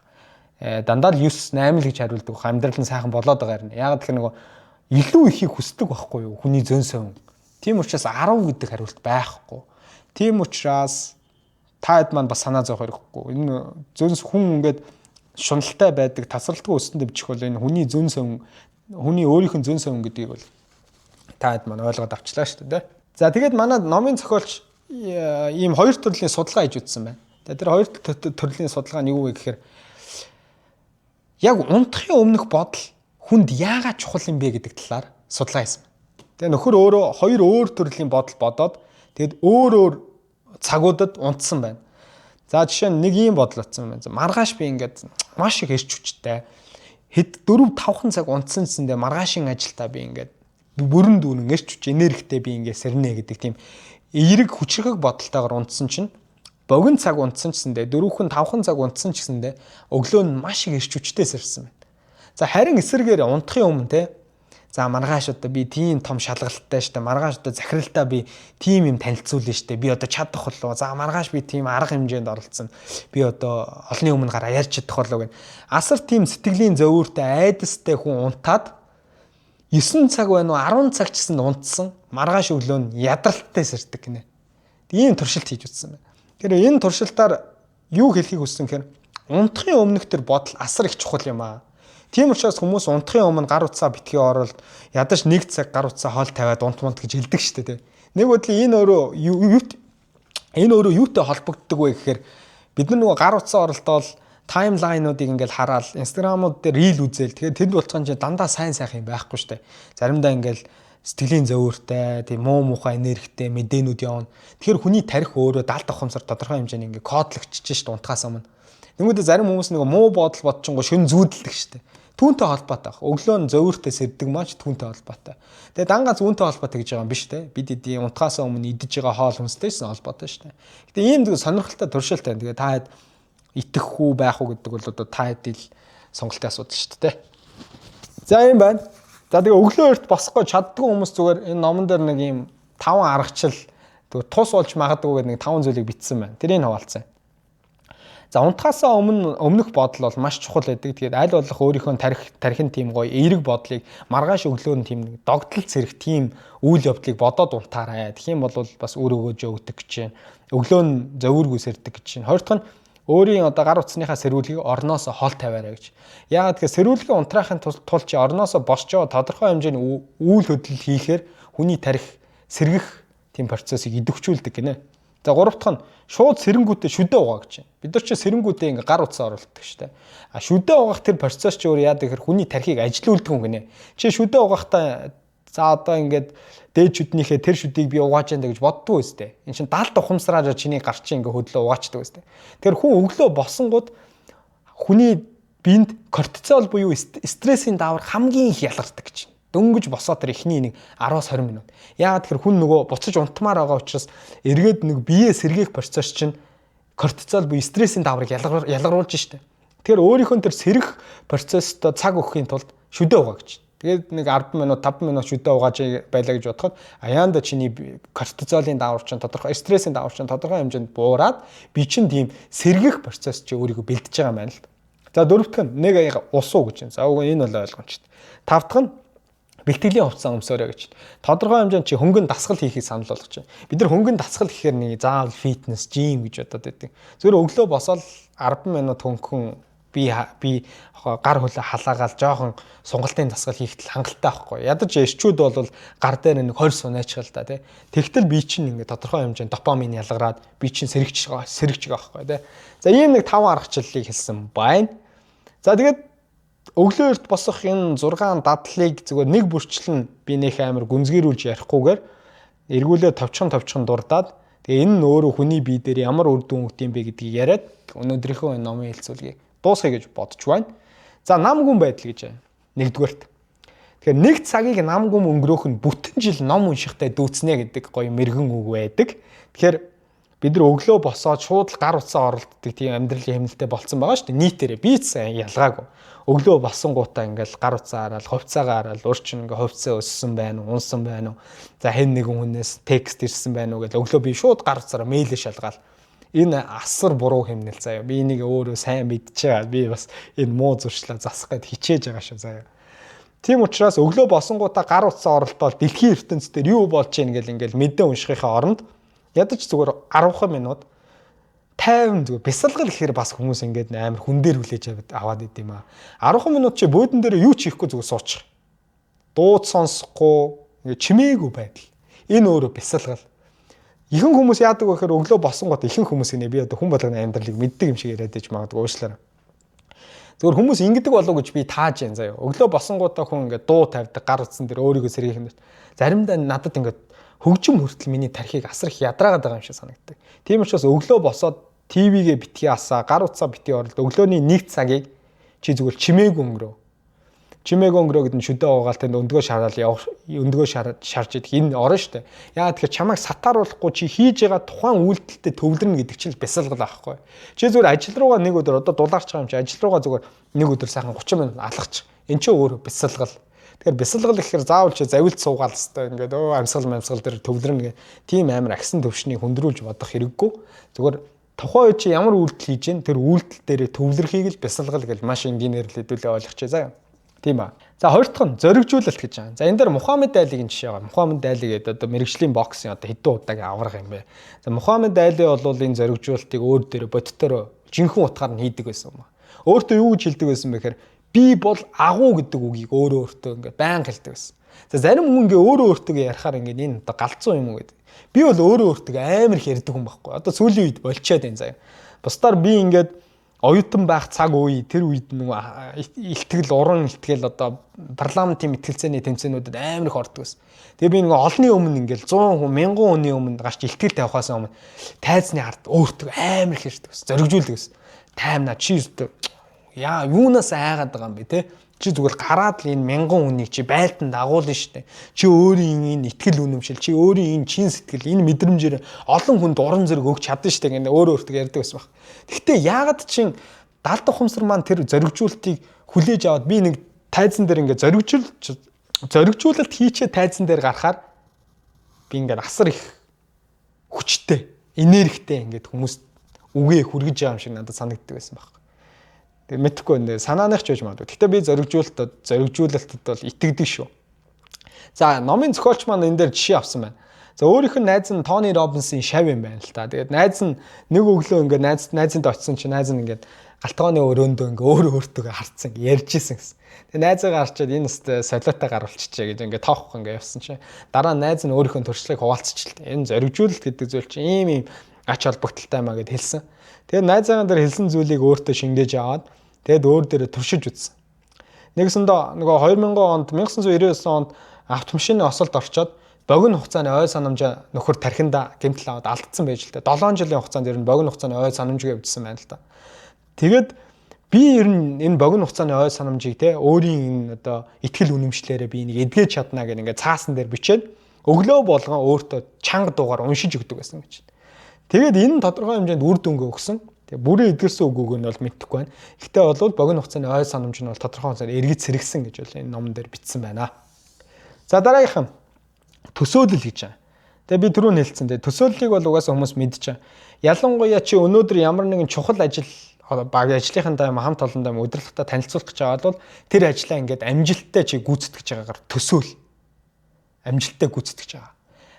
Дандаа л 9 8 л гэж хариулдаг. Амьдрал нь сайхан болоод байгаа юм. Яагаад гэхээр нөгөө илүү ихийг хүсдэг байхгүй юу хүний зөн совин. Тийм учраас 10 гэдэг хариулт байхгүй. Тийм учраас та хэд маань бас санаа зовох хэрэггүй. Энэ зөнс хүн ингээд шуналтай байдаг, тасралтгүй өсөн дэвжих бол энэ хүний зөн совин, хүний өөрийнх нь зөн совин гэдгийг бол та хэд маань ойлгоод авчлаа шүү дээ. За тэгээд манай номын зохиолч ийм хоёр төрлийн судалгаа хийж үзсэн байна. Тэр хоёр төрлийн судалгаа нь юу вэ гэхээр яг унтахын өмнөх бодол хүнд яагаад чухал юм бэ гэдэг талаар судалгаа хийсэн. Тэгээ нөхөр өөрөө хоёр өөр төрлийн бодол бодоод тэгэд өөр цагуудад унтсан байна. За жишээ нь нэг ийм бодол утсан байна. Маргааш би ингээд маш их эрч хүчтэй хэд 4-5 цаг унтсан гэсэндээ маргаашийн ажилдаа би ингээд бүрэн дүүрэн эрч хүч энергитэй би ингээд сэрнэ гэдэг тийм эерэг хүчрхэг бодолтойгоор унтсан чинь богино цаг унтсан гэсэндээ 4-5 цаг унтсан гэсэндээ өглөө нь маш их эрч хүчтэй сэрсэн байна. За харин эсрэгээр унтахын өмнө те за маргааш одоо би тийм том шалгалттай штэ маргааш одоо захиралтай би тийм юм танилцуулна штэ би одоо чадах болов за маргааш би тийм арга хэмжээнд оролцсон би одоо олонний өмнө гараа ярьж чадах болов гэн асар тийм сэтгэлийн зовиуртай айдастай хүн унтаад 9 цаг байна уу 10 цаг ч гэсэн унтсан маргааш өглөө нь ядралттай сэрдэг гинэ. Ийм туршилт хийж үзсэн байна. Тэгэхээр энэ туршилтаар юу хэлхийг хүссэн гэхээр унтахын өмнөх тэр бодол асар их чухал юм аа. Тийм учраас хүмүүс унтахын өмнө гар утсаа битгий оролт ядаж 1 цаг гар утсаа хоол тавиад унтмонт гэж хэлдэг шүү дээ. Нэг бодлоо энэ өөрөө юутай холбогддог вэ гэхээр бид нар нөгөө гар утсаа оролтол таймлайнуудыг ингээл хараад инстаграмууд дээр рил үзэл тэгээд тэнд болцсон чинь дандаа сайн сайхан юм байхгүй шүү дээ. Заримдаа ингээл сэтгэлийн зөөвөртэй, тийм муу мухай энергитэй мэдээнүүд явна. Тэгэхээр хүний тарих өөрөө даалт ухамсар тодорхой хэмжээний ингээ кодлогчж шүү дээ унтахаас өмнө. Тэнгүүдээ зарим хүмүүс нэг муу бодол бодчихгоо шөн зүүдэлдэг шүү дээ. Түүнтэй холбоотой. Өглөө нь зөөвөртэй сэрдэг маш түүнтэй холбоотой. Тэгээд дангаа зүүнтэй холбоотой гэж байгаа юм биш үү? Бид эдийн унтахаас өмнө идэж байгаа хоол хүнстэйсэн холбоотой шүү дээ. Гэтэ ийм сонирхолтой туршилт байна. Тэгээд та хэд итгэх үү байх уу гэдэг бол одоо та хэд ил сонголтын асуудал шүү дээ. За юм байна. За тэгээ өглөө өрт босгох чаддгүй хүмүүс зүгээр энэ номон дээр нэг ийм 5 аргачлал зүгээр тус болж магадгүй гэдэг нэг 5 зүйлийг бичсэн байна. Тэрийг хаваалцсан. За унтахаасаа өмнөх бодол бол маш чухал байдаг. Тэгээд аль болох өөрийнхөө тархин тийм гоё эерэг бодлыг маргааш өглөө нь тийм нэг догтлол зэрэг тийм үйл явдлыг бодоод унтаарай. Тэгэх юм бол бас үр өгөөж өгдөг гэж байна. Өглөө нь зовүргүй сэрдэг гэж байна. Хоёр дахь нь өөрийн одоо гар утсныхаа сэрүүлгийг орноос хол тавиарай гэж. Яагаад гэхээр сэрүүлгээ унтраахын тулд чи орноос босч яваа тодорхой хэмжээний үйл хөдлөл хийхээр хүний тарих сэргэх тийм процессыг идэвхжүүлдэг гинэ. За гурав дахь нь шууд сэрэнгүүтээ шүдэ угаа гэж байна. Бид нар ч сэрэнгүүтээ ингээ гар утсаа оруулдаг шүү дээ. А шүдэ угаах тэр процесс ч өөр яадаг гэхээр хүний тархийг ажилуулдаг юм гинэ. Чи шүдэ угаахтаа за одоо ингээд дээд шүднийхээ тэр шүдийг би угааж яана гэж боддгоо үстэй. Энд чинь даалт ухамсараар чиний гар чинь ингээ хөдлөө угаачдаг үстэй. Тэр хүн өглөө босонгууд хүний биед кортизол буюу стрессийн даавар хамгийн их ялгардаг гэж. Дөнгөж босоод тэр эхний нэг 10-20 минут. Яагаад тэр хүн нөгөө буцаж унтмаар байгаа учраас эргээд нэг биеэ сэргээх процесс чинь кортизол буюу стрессийн дааврыг ялгаруулж штэ. Тэгэхээр өөрийнхөө тэр сэрэх процессд цаг өгөхийн тулд шүдэ угаа гэж. Тэгээд нэг 10 минут 5 минут шүдэ угааж байлаа гэж бодоход аяанда чиний кортизолын даавар чинь тодорхой стрессийн даавар чинь тодорхой хэмжээнд буураад би чинь тийм сэргэх процесс чи өөрийгөө бэлдэж байгаа юм байна л. За дөрөвдөх нь нэг усуу гэж байна. За энэ бол ойлгомжтой. Тавдах нь бэлтгэлийн хувцас өмсөөрэй гэж. Тодорхой хэмжээнд чи хөнгөн дасгал хийхийг санал болгож байна. Бид нар хөнгөн дасгал гэхээр нэг заавал фитнес, жим гэж бодоод байдаг. Зөвхөн өглөө босоод 10 минут хөнгөн би гар хөлөө халаагаал жоохон сунгалтын дасгал хийхэд хангалттай байхгүй. Ядаж эрчүүд бол гар дээр нэг 20 сунаачихал та тий. Тэгтэл би чинь ингээд тодорхой хэмжээнд допамин ялгараад би чинь сэргэж байгаа байхгүй тий. За ийм нэг 5 аргачлалыг хэлсэн байна. За тэгээд өглөө эрт босох энэ 6 дадлыг зүгээр нэг бүрчлэн би нөх амар гүнзгийрүүлж ярихгүйгээр эргүүлээ товчхон дурдаад тэгээ энэ нь өөрөө хүний бие дээр ямар үр дүн өгд юм бэ гэдгийг яриад өнөөдрийнхөө энэ номын хэлцүүлгийг дуусгая гэж бодож байна. За нам гүн байдал гэж байна. Нэгдүгээрт. Тэгэхээр нэг цагийг нам гүн өнгөрөөх нь бүтэн жил ном уншихтай дүүцнэ гэдэг гоё мэрэгэн үг байдаг. Тэгэхээр бид нар өглөө босоод шууд гар утсаа оролддог тийм амьдралын хэмнэлтэд болцсон байгаа шүү дээ. Нийтээрээ би сайн ялгаагүй. Өглөө босонгуудаа ингээл гар утсаа хараад, хувцаагаа хараад, урчин ингээ хувцаа өссөн байна уу, унсан байна уу. За хэн нэгэн хүнээс текст ирсэн байна уу гэж өглөө би шууд гар утсаараа мэйлээ шалгаал. Энэ асар буруу хэмнэл заяа. Би энийг өөрөө сайн мэдчихээ. Би бас энэ муу зуршлаа засах гээд хичээж байгаа шүү заяа. Тийм учраас өглөө босонгуудаа гар утсаа оролдоод дэлхийн ертөнц дээр юу болж ийн гэл ингээл мэдээ уншихынхаа оронд ядаж зүгээр 10 минут 50 зүгээр бясалгал гэхээр бас хүмүүс ингээд амар хүн дээр хүлээж аваад идэм аа. 10 минут чи бөөдөн дээр юу ч хийхгүй зүгээр суучих. Дууд сонсохгүй, ингээд чимээгүй байдал. Энэ өөрөө бясалгал. Ихэнх хүмүүс яадаг вэ гэхээр өглөө босонгууд ихэнх хүмүүс гинэ би одоо хүн болгоны амьдралыг мэддэг юм шиг яриад иж магадгүй уушлаарай. Зөвхөн хүмүүс ингэдэг болов гэж би тааж байна заяа. Өглөө босонгуудаа хүн ингээд дуу тавьдаг, гар утсан дээр өөрийгөө сэргээх юм. Заримдаа надад ингээд хөгжим хүртэл миний тархийг асар их ядраагаад байгаа юм шиг санагддаг. Тийм учраас өглөө босоод ТV-гээ битгий асаа, гар утсаа битгий оролт өглөөний 1 цагийг чи зүгээр чимээг өнгөрөө. Чимээг өнгөрөө гэдэг нь шүдэ угаал тэнд өндгөө шараал явах, өндгөө шарж идэх энэ орно штэ. Яагаад тэгэхээр чамайг сатааруулахгүй чи хийж байгаа тухайн үйлдэлтэд төвлөрнө гэдэг чинь бясалгал аахгүй. Чи зүгээр ажил руугаа нэг өдөр одоо дулаарч байгаа юм чи ажил руугаа зүгээр нэг өдөр сайхан 30 минут алгач. Энд чинь өөрөө бясалгал. Тэгэхээр бясалгал гэхээр заавал чи завилт суугаал хэвээр ингээд амьсгал дээр төвлөрнө гэх тийм амар агсан төвшнийг хөндрүүлж бодох хэрэггүй. Зүгээр тухайн үед чи ямар үйлдэл хийж гэн тэр үйлдэл дээр төвлөрхийг л бясалгал гэж маш энгийнээр л хэдүүлээ ойлгочихъя заа. Тийм ба. За хоёр дахь нь зоригжуулалт гэж байгаа. За энэ дээр Мухаммед Алигийн жишээ байгаа. Мухаммед Али гэдэг одоо мэрэгжлийн боксын одоо хэдэн удаагийн авраг юм бэ. За Мухаммед Али бол энэ зоригжуулалтыг өөр дээр бодтоор жинхэнэ утгаар нь хийдэг байсан юм. Өөртөө юу гэж хэлдэг байсан бэ гэхээр би бол агуу гэдэг үгийг өөртөө ингээд байнга хэлдэг байсан. За зарим хүн ингээ өөртөө ярихаар ингээд энэ одоо галзуу юм уу гэдэг. Би бол өөртөө амар их ярьдаг хүн байхгүй. Одоо сүүлийн үед болчиход энэ заяа. Бусдаар би ингээд оюутан байх цаг үе тэр үед нөгөө илтгэл уран илтгэл одоо парламентын мэтгэлцээний тэмцээнүүдэд амар их ордог байсан. Тэгээ би нөгөө олонний өмнө ингээл 100 хүн 1000 хүний өмнө гарч илтгэл тавихаас өмнө тайзны ард өөртөө амар их ярьдаг байсан. Зоригжуулдаг байсан. Таймнаа чи өстө яа юунаас айгаад байгаа юм бэ те? Чи зүгээр гараад л энэ 1000 хүнийг чи байлтанд агуулна штэ. Чи өөрийн энэ итгэл үнэмшил, чи өөрийн энэ чин сэтгэл, энэ мэдрэмжээр олон хүнд урам зориг өгч чадна штэ гэнэ өөртөө ярьдаг байсан баг. Гэхдээ яагаад чин даалт ухамсар маань тэр зоригжуулалтыг хүлээж аваад би нэг тайзан дээр ингээ зоригжуулалт хийчээ тайзан дээр гарахаар би ингээ асар их хүчтэй, энергитэй ингээ хүмүүст үгээ хүргэж байгаа юм шиг надад санагддаг байсан баг. Тэг мэдхгүй нэ санааных ч байж магадгүй. Гэхдээ би зоригжуулалтад бол итгэдэг шүү. За номын зохиолч маань энэ дээр жишээ авсан байна. За өөрийнх нь найз нь Тони Робинсын шав юм байна л та. Тэгээд найз нь нэг өглөө ингээд найзынтай очисон чинь найз нь ингээд галтгооны өрөөндөө ингээд өөртөө харцсан ярьж исэн гэсэн. Тэгээд найзаагаа харчаад энэ өстэй солиотой гаруулчихжээ гэж ингээд тоохгүй ингээд явсан чинь дараа найз нь өөрийнхөө төршлийг хуваалцчихлаа. Энэ зоригжуулалт гэдэг зүйл чинь ийм ач холбогдолтой маа гэд хэлсэн. Тэгээд найзаагаа дээр хэлсэн зүйлийг өөртөө шингээж аваад тэгээд өөр дээрээ туршиж үзсэн. Нэгсэндээ нөгөө 1999 онд автомашины осолд орчоод богино хугацааны ой санамжаа нөхөр тархинда гэмтэл аваад алдсан байж л дээ. 7 жилийн хугацаанд ер нь богино хугацааны ой санамжийг явуулсан байна л да. Тэгээд би ер нь энэ богино хугацааны ой санамжийг те өөрийн энэ одоо итгэл үнэмшлээрээ би энийг эдгэж чадна гэх ингээд цаасан дээр бичээд өглөө болгон өөртөө чанга дуугаар уншиж өгдөг байсан гэж. Тэгээд энэ тодорхой хэмжээнд үр дүнгээ өгсөн. Тэгээ бүрэн эдгэрсэн үгүйг нь бол мэдэхгүй байна. Гэхдээ бол богино хугацааны ой санамж нь бол тодорхой хугацаанд эргэж сэргсэн гэж бол энэ номон дээр бичсэн байна. За дараагийнх нь төсөөлөл гэж байна. Тэгээ би түрүү хэлсэн дээ. Төсөөллийг бол угаасаа хүмүүс мэдчихэе. Ялангуяа чи өнөөдөр ямар нэгэн чухал ажил баг ажлынхандаа юм хамт олондоо юм удирдлагатай танилцуулах гэж байгаа бол тэр ажлаа ингээд амжилттай чи гүйцэтгэж байгаагаар төсөөл. Амжилттай гүйцэтгэж байгаа.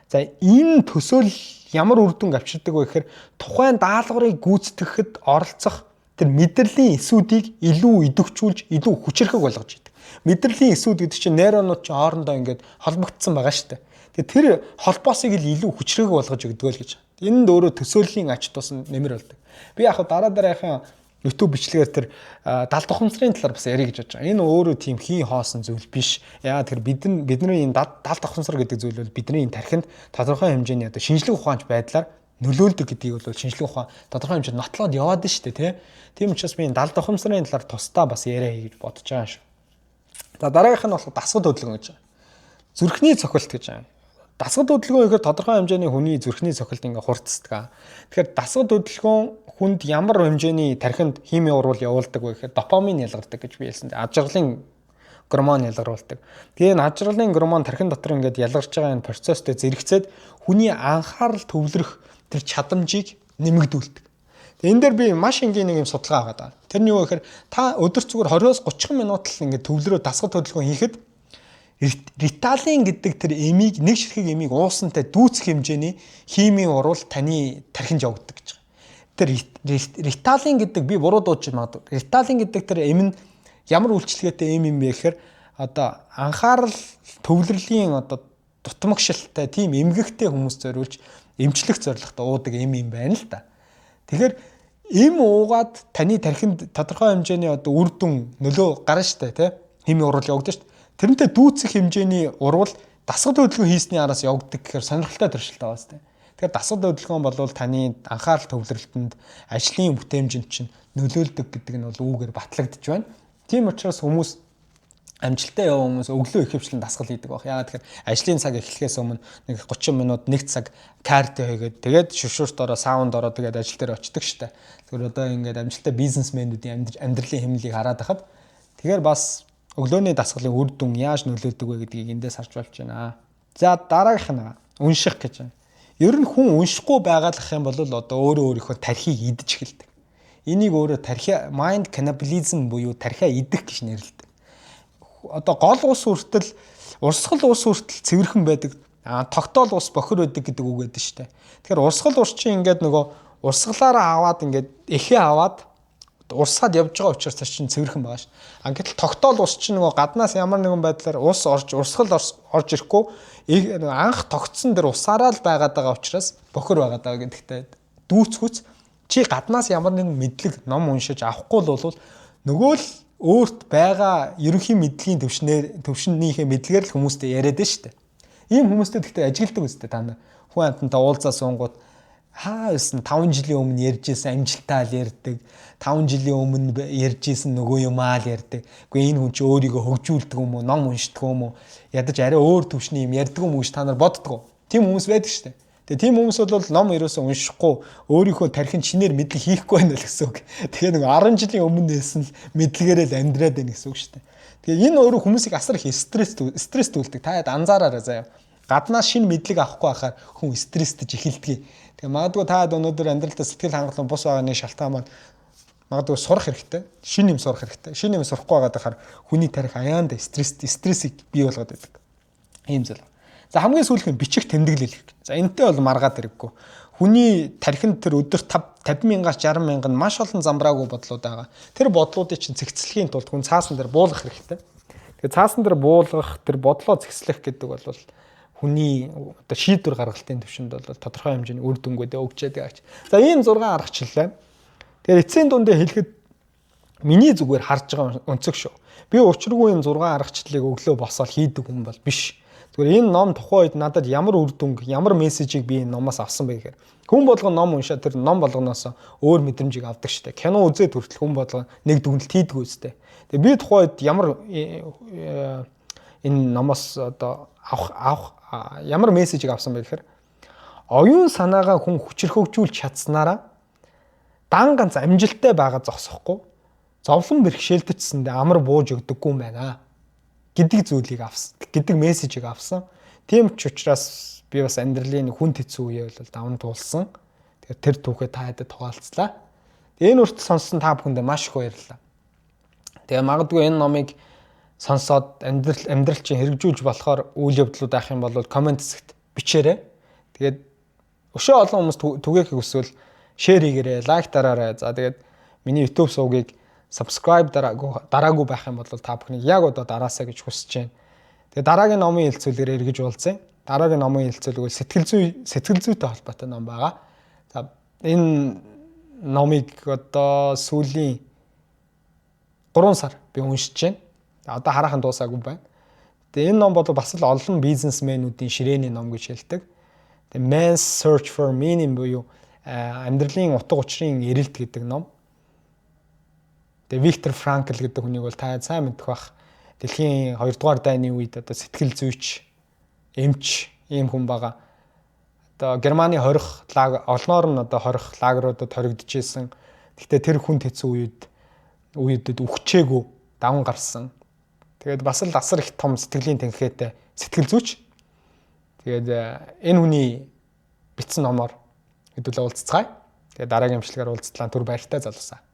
За энэ төсөөлөл ямар үр дүн авчирдаг вэ гэхээр тухайн даалгаврыг гүйцэтгэхэд оролцох тэр мэдрэлийн эсүүдийг илүү идэвхжүүлж, илүү хүчрхэг болгож идэг. Мэдрэлийн эсүүд гэдэг чинь нейронууд чинь хоорондоо ингээд холбогдсон байгаа шүү дээ. Тэгээ тэр холбоосыг л илүү хүчрхэг болгож өгдөг л гэж. Энд өөрөө төсөөллийн ач тус нэмэр болдог. Би яг дараагийн YouTube бичлэгээр тэр даалт ухамсарын талаар бас ярих гэж бодож байгаа. Энэ өөрөө тийм хий хоосон зүйл биш. Яагаад тэр бидний энэ даалт ухамсар гэдэг зүйл бол бидний энэ тархинд тодорхой хэмжээний одоо шинжлэх ухаанч байдлаар нөлөөлдөг гэдгийг бол шинжлэх ухаан тодорхой хэмжээнд нотлоод яваад шүү дээ, тийм учраас би энэ даалт ухамсарын талаар тусдаа бас яриа гэж бодож байгаа шүү. За дараагийнх нь болохоор дасгал хөдөлгөөн гэж байна. Зүрхний цохилт гэж байна. Дасгал хөдөлгөөн ихээр тодорхой хэмжээний хүний зүрхний цохилт ингээ хурцдаг. Тэгэхээр дасгал хөдөлгөөн хүнд ямар хэмжээний тархинд химийн урвал явуулдаг вэ гэхээр допамин ялгардаг гэж би хэлсэн. Ад жаргалын гормон ялгаруулдаг. Тэгээ энэ ад жаргалын гормон тархин дотор ингээд ялгарч байгаа энэ процесстэй зэрэгцээд хүний анхаарал төвлөрөх тэр чадамжийг нэмэгдүүлдэг. Энэ дээр би маш энгийн нэг юм судалгаа аваад байна. Тэр нь юу вэ гэхээр та өдөр зүгээр 20-30 минут л ингээд төвлөрөө дасгал хөдөлгөөн хийхэд риталин гэдэг тэр эмийг нэг ширхэг эмийг уусантай дүүцэх хэмжээний химийн урвал таны тархинд явагддаг гэж. Тэр риталин гэдэг би буруу дуудаж магадгүй. Риталин гэдэг тэр эм нь ямар үйлчлэгээтэй эм юм бэ гэхээр одоо анхаарал төвлөрлийн одоо дутмагшилтай тийм эмгэгтэй хүмүүс зориулж эмчлэх зорилготой уудаг эм юм байна л да. Тэгэхээр эм уугаад таны тархинд тодорхой хэмжээний одоо үр дүн нөлөө гарна штэ тий химийн урвал явагдаж штэ. Тэрнтэй дүүцэх хэмжээний урвал дасгал хөдөлгөөн хийсний араас явагддаг гэхээр сонирхолтой төршилтэй байгаа сте. Тэгэхээр дасгал хөдөлгөөн бол таны анхаарал төвлөрөлтөнд ажлын бүтээмжинд чинь нөлөөлдөг гэдэг нь бол үүгээр батлагдж байна. Тийм учраас хүмүүс амжилттай явсан хүмүүс өглөө их хвчлэн дасгал хийдэг баг. Яагаад тэгэхээр ажлын цаг эхлэхээс өмнө нэг 30 минут 1 цаг карте хийгээд тэгээд шүршүрт ороо саунд ороо тэгээд ажил дээр очдөг штэ. Тэгэхээр одоо ингээд амжилттай бизнесмэнүүдийн амьдралын хэмнэлийг хараад байхад тэгэхээр бас өглөөний дасгалын үр дүн яаж нөлөөлдөг вэ гэдгийг эндээс харж болж байна. За дараагийнх нь унших гэж байна. Ер нь хүн уншихгүй байгаалах юм бол одоо өөрийнхөө тархийг идэж эхэлдэг. Энийг өөрөө mind cannibalism буюу тархиа идэх гэж нэрлэдэг. одоо гол ус хүртэл урсгал ус хүртэл цэвэрхэн байдаг. Тогтоол ус бохир байдаг гэдэг үг гэдэг шүү дээ. Тэгэхээр урсгал ус чинь ингээд нөгөө урсгалаараа аваад ингээд эхээ аваад урсгаад явж байгаа учраас чинь цэвэрхэн байгаа ш. Гэтэл тогтоол ус чинь нөгөө гаднаас ямар нэгэн байдлаар ус орж урсгал орж ирэхгүй анх тогтсон дэр усаараа л байгаад байгаа учраас бохир байгаад байгаа гэдэгтэй дүүцхүүц чи гаднаас ямар нэгэн мэдлэг ном уншиж авахгүй л бол нөгөө л өөрт байгаа ерөнхий мэдлэгийн төвшнийхээ мэдлэгээр л хүмүүстэй яриад нь шүү дээ. Ийм хүмүүстэй гэхдээ ажигладаг үстэй та нар. Хүн амтантай уулзаа суунгууд байсан 5 жилийн өмнө ярьжсэн амжилтаа л ярьдаг. 5 жилийн өмнө ярьжсэн нөгөө юмаа л ярьдаг. Гэхдээ энэ хүн чи өөрийгөө хөгжүүлдэг юм уу, ном уншдаг юм уу? Ядаж арай өөр төвшний юм ярьдаг юм уу гэж та нар боддгоо. Тийм хүмүүс байдаг шүү дээ. Тэгээ тийм хүмүүс бол ном ерөөсөө уншихгүй өөрийнхөө тархин чинээр мэдлэг хийхгүй байна л гэсэн үг. Тэгээ нэг 10 жилийн өмнө нээсэн л мэдлэгээрээ л амьдраад байна гэсэн үг шүү дээ. Тэгээ энэ өөрөө хүмүүсийг асар их стресс төлдөг. Та яд анзаараарай заяа. Гаднаас шинэ мэдлэг авахгүй байхаар хүн стресстэж эхэлдэг. Тэгээ магадгүй та өнөөдөр амьдралдаа сэтгэл хангалуун бус байгааны шалтгаан маань магадгүй сурах хэрэгтэй. Шинэ юм сурах хэрэгтэй. Шинэ юм сурахгүй байгаад байхаар хүний тарих аяанда стрессийг бий болгоод байдаг. Ийм зүйл. За хамгийн сүүлх нь бичих тэмдэглэл хэрэг. За энэтэй бол маргаад хэрэггүй. Хүний тархинд тэр өдөр 50 мянгаас 60 мянган маш олон замбраагүй бодлууд байгаа. Тэр бодлуудыг чинь цэгцлэхийн тулд хүн цаасан дээр буулгах хэрэгтэй. Тэгээ цаасан дээр буулгах, тэр бодлоо цэгцлэх гэдэг бол хүний одоо шийдвэр гаргалтын төвшөнд бол тодорхой хэмжээний үр дүнгүүдээ өгчээд байгаа. За ийм 6 аргачлалаа. Тэгээ эцсийн дундээ хэлэхэд миний зүгээр харж байгаа өнцөг шүү. Би учиргүй энэ 6 аргачлалыг өглөө босоод хийдэг хүн бол биш. Зүгээр энэ ном тухайн үед надад ямар үр дүнг, ямар мессежийг би энэ номоос авсан бэ гэхээр хүн болгон ном уншаад тэр ном болгоноос өөр мэдрэмжийг авдаг штэ. Кино үзээд хүртэл хүн болгон нэг дүгнэлт хийдэг үстэй. Тэгээ би тухайн үед ямар энэ номоос одоо авах ямар мессежийг авсан бэ гэхээр оюун санаагаа хүн хүчрхэгжүүлж чадсанараа дан ганц амжилттай байгаа зогсохгүй зовлон бэрхшээлтдсэндээ амар бууж өгдөггүй юм байна гэдэг зүйлийг авсан, гэдэг мессежийг авсан. Тийм ч учраас би бас амьдралын хүн хэцүү үеэ бол даван туулсан. Тэгэхээр тэр түүхээ та хэдэд хуваалцлаа. Энэ үртэл сонссон та бүхэндээ маш их баярлалаа. Тэгээ магадгүй энэ номыг сонсоод амьдрал чинь хэрэгжүүлж болохоор үйл явдлууд авах юм бол комент хэсэгт бичээрэй. Тэгээд өшөө олон хүмүүс түгээхийг хүсвэл шеэр хийгээрэй, лайк дараарай. За тэгээд миний YouTube сувгийг subscribe дараагүй байх юм бол та бүхнийг яг одоо дараасаа гэж хүсэж байна. Тэгээ дараагийн номын хэлцүүлгээр эргэж уулзъя. Дараагийн номын хэлцүүлэг сэтгэл зүйтэй холбоотой ном байгаа. За энэ номыг одоо сүүлийн 3 сар би уншиж байна. Одоо хараахан дуусаагүй байна. Тэгээ энэ ном бол бас л олон бизнесмэнүүдийн ширээний ном гэж хэлдэг. Тэгээ Man's Search for Meaning буюу амьдралын утга учирын эрэлт гэдэг ном. Тэгээ Виктор Франкл гэдэг хүнийг бол та сайн мэдэх бах. Дэлхийн 2 дугаар дайны үед одоо сэтгэл зүйч, эмч ийм хүн байгаа. Одоо Германы хорих олноор нь одоо хорих лагеруудад хоригдчихсэн. Гэхдээ тэр хүн хэцүү үедэд үхчихээгүй даван гарсан. Тэгээд бас л асар их том сэтгэлийн тэнхээтэй сэтгэл зүйч. Тэгээд энэ хүний бичсэн номоор хэдүүлээ уулзцгаая. Тэгээд дараагийн имчилгээр уулзтлаа түр баяртай залуусаа.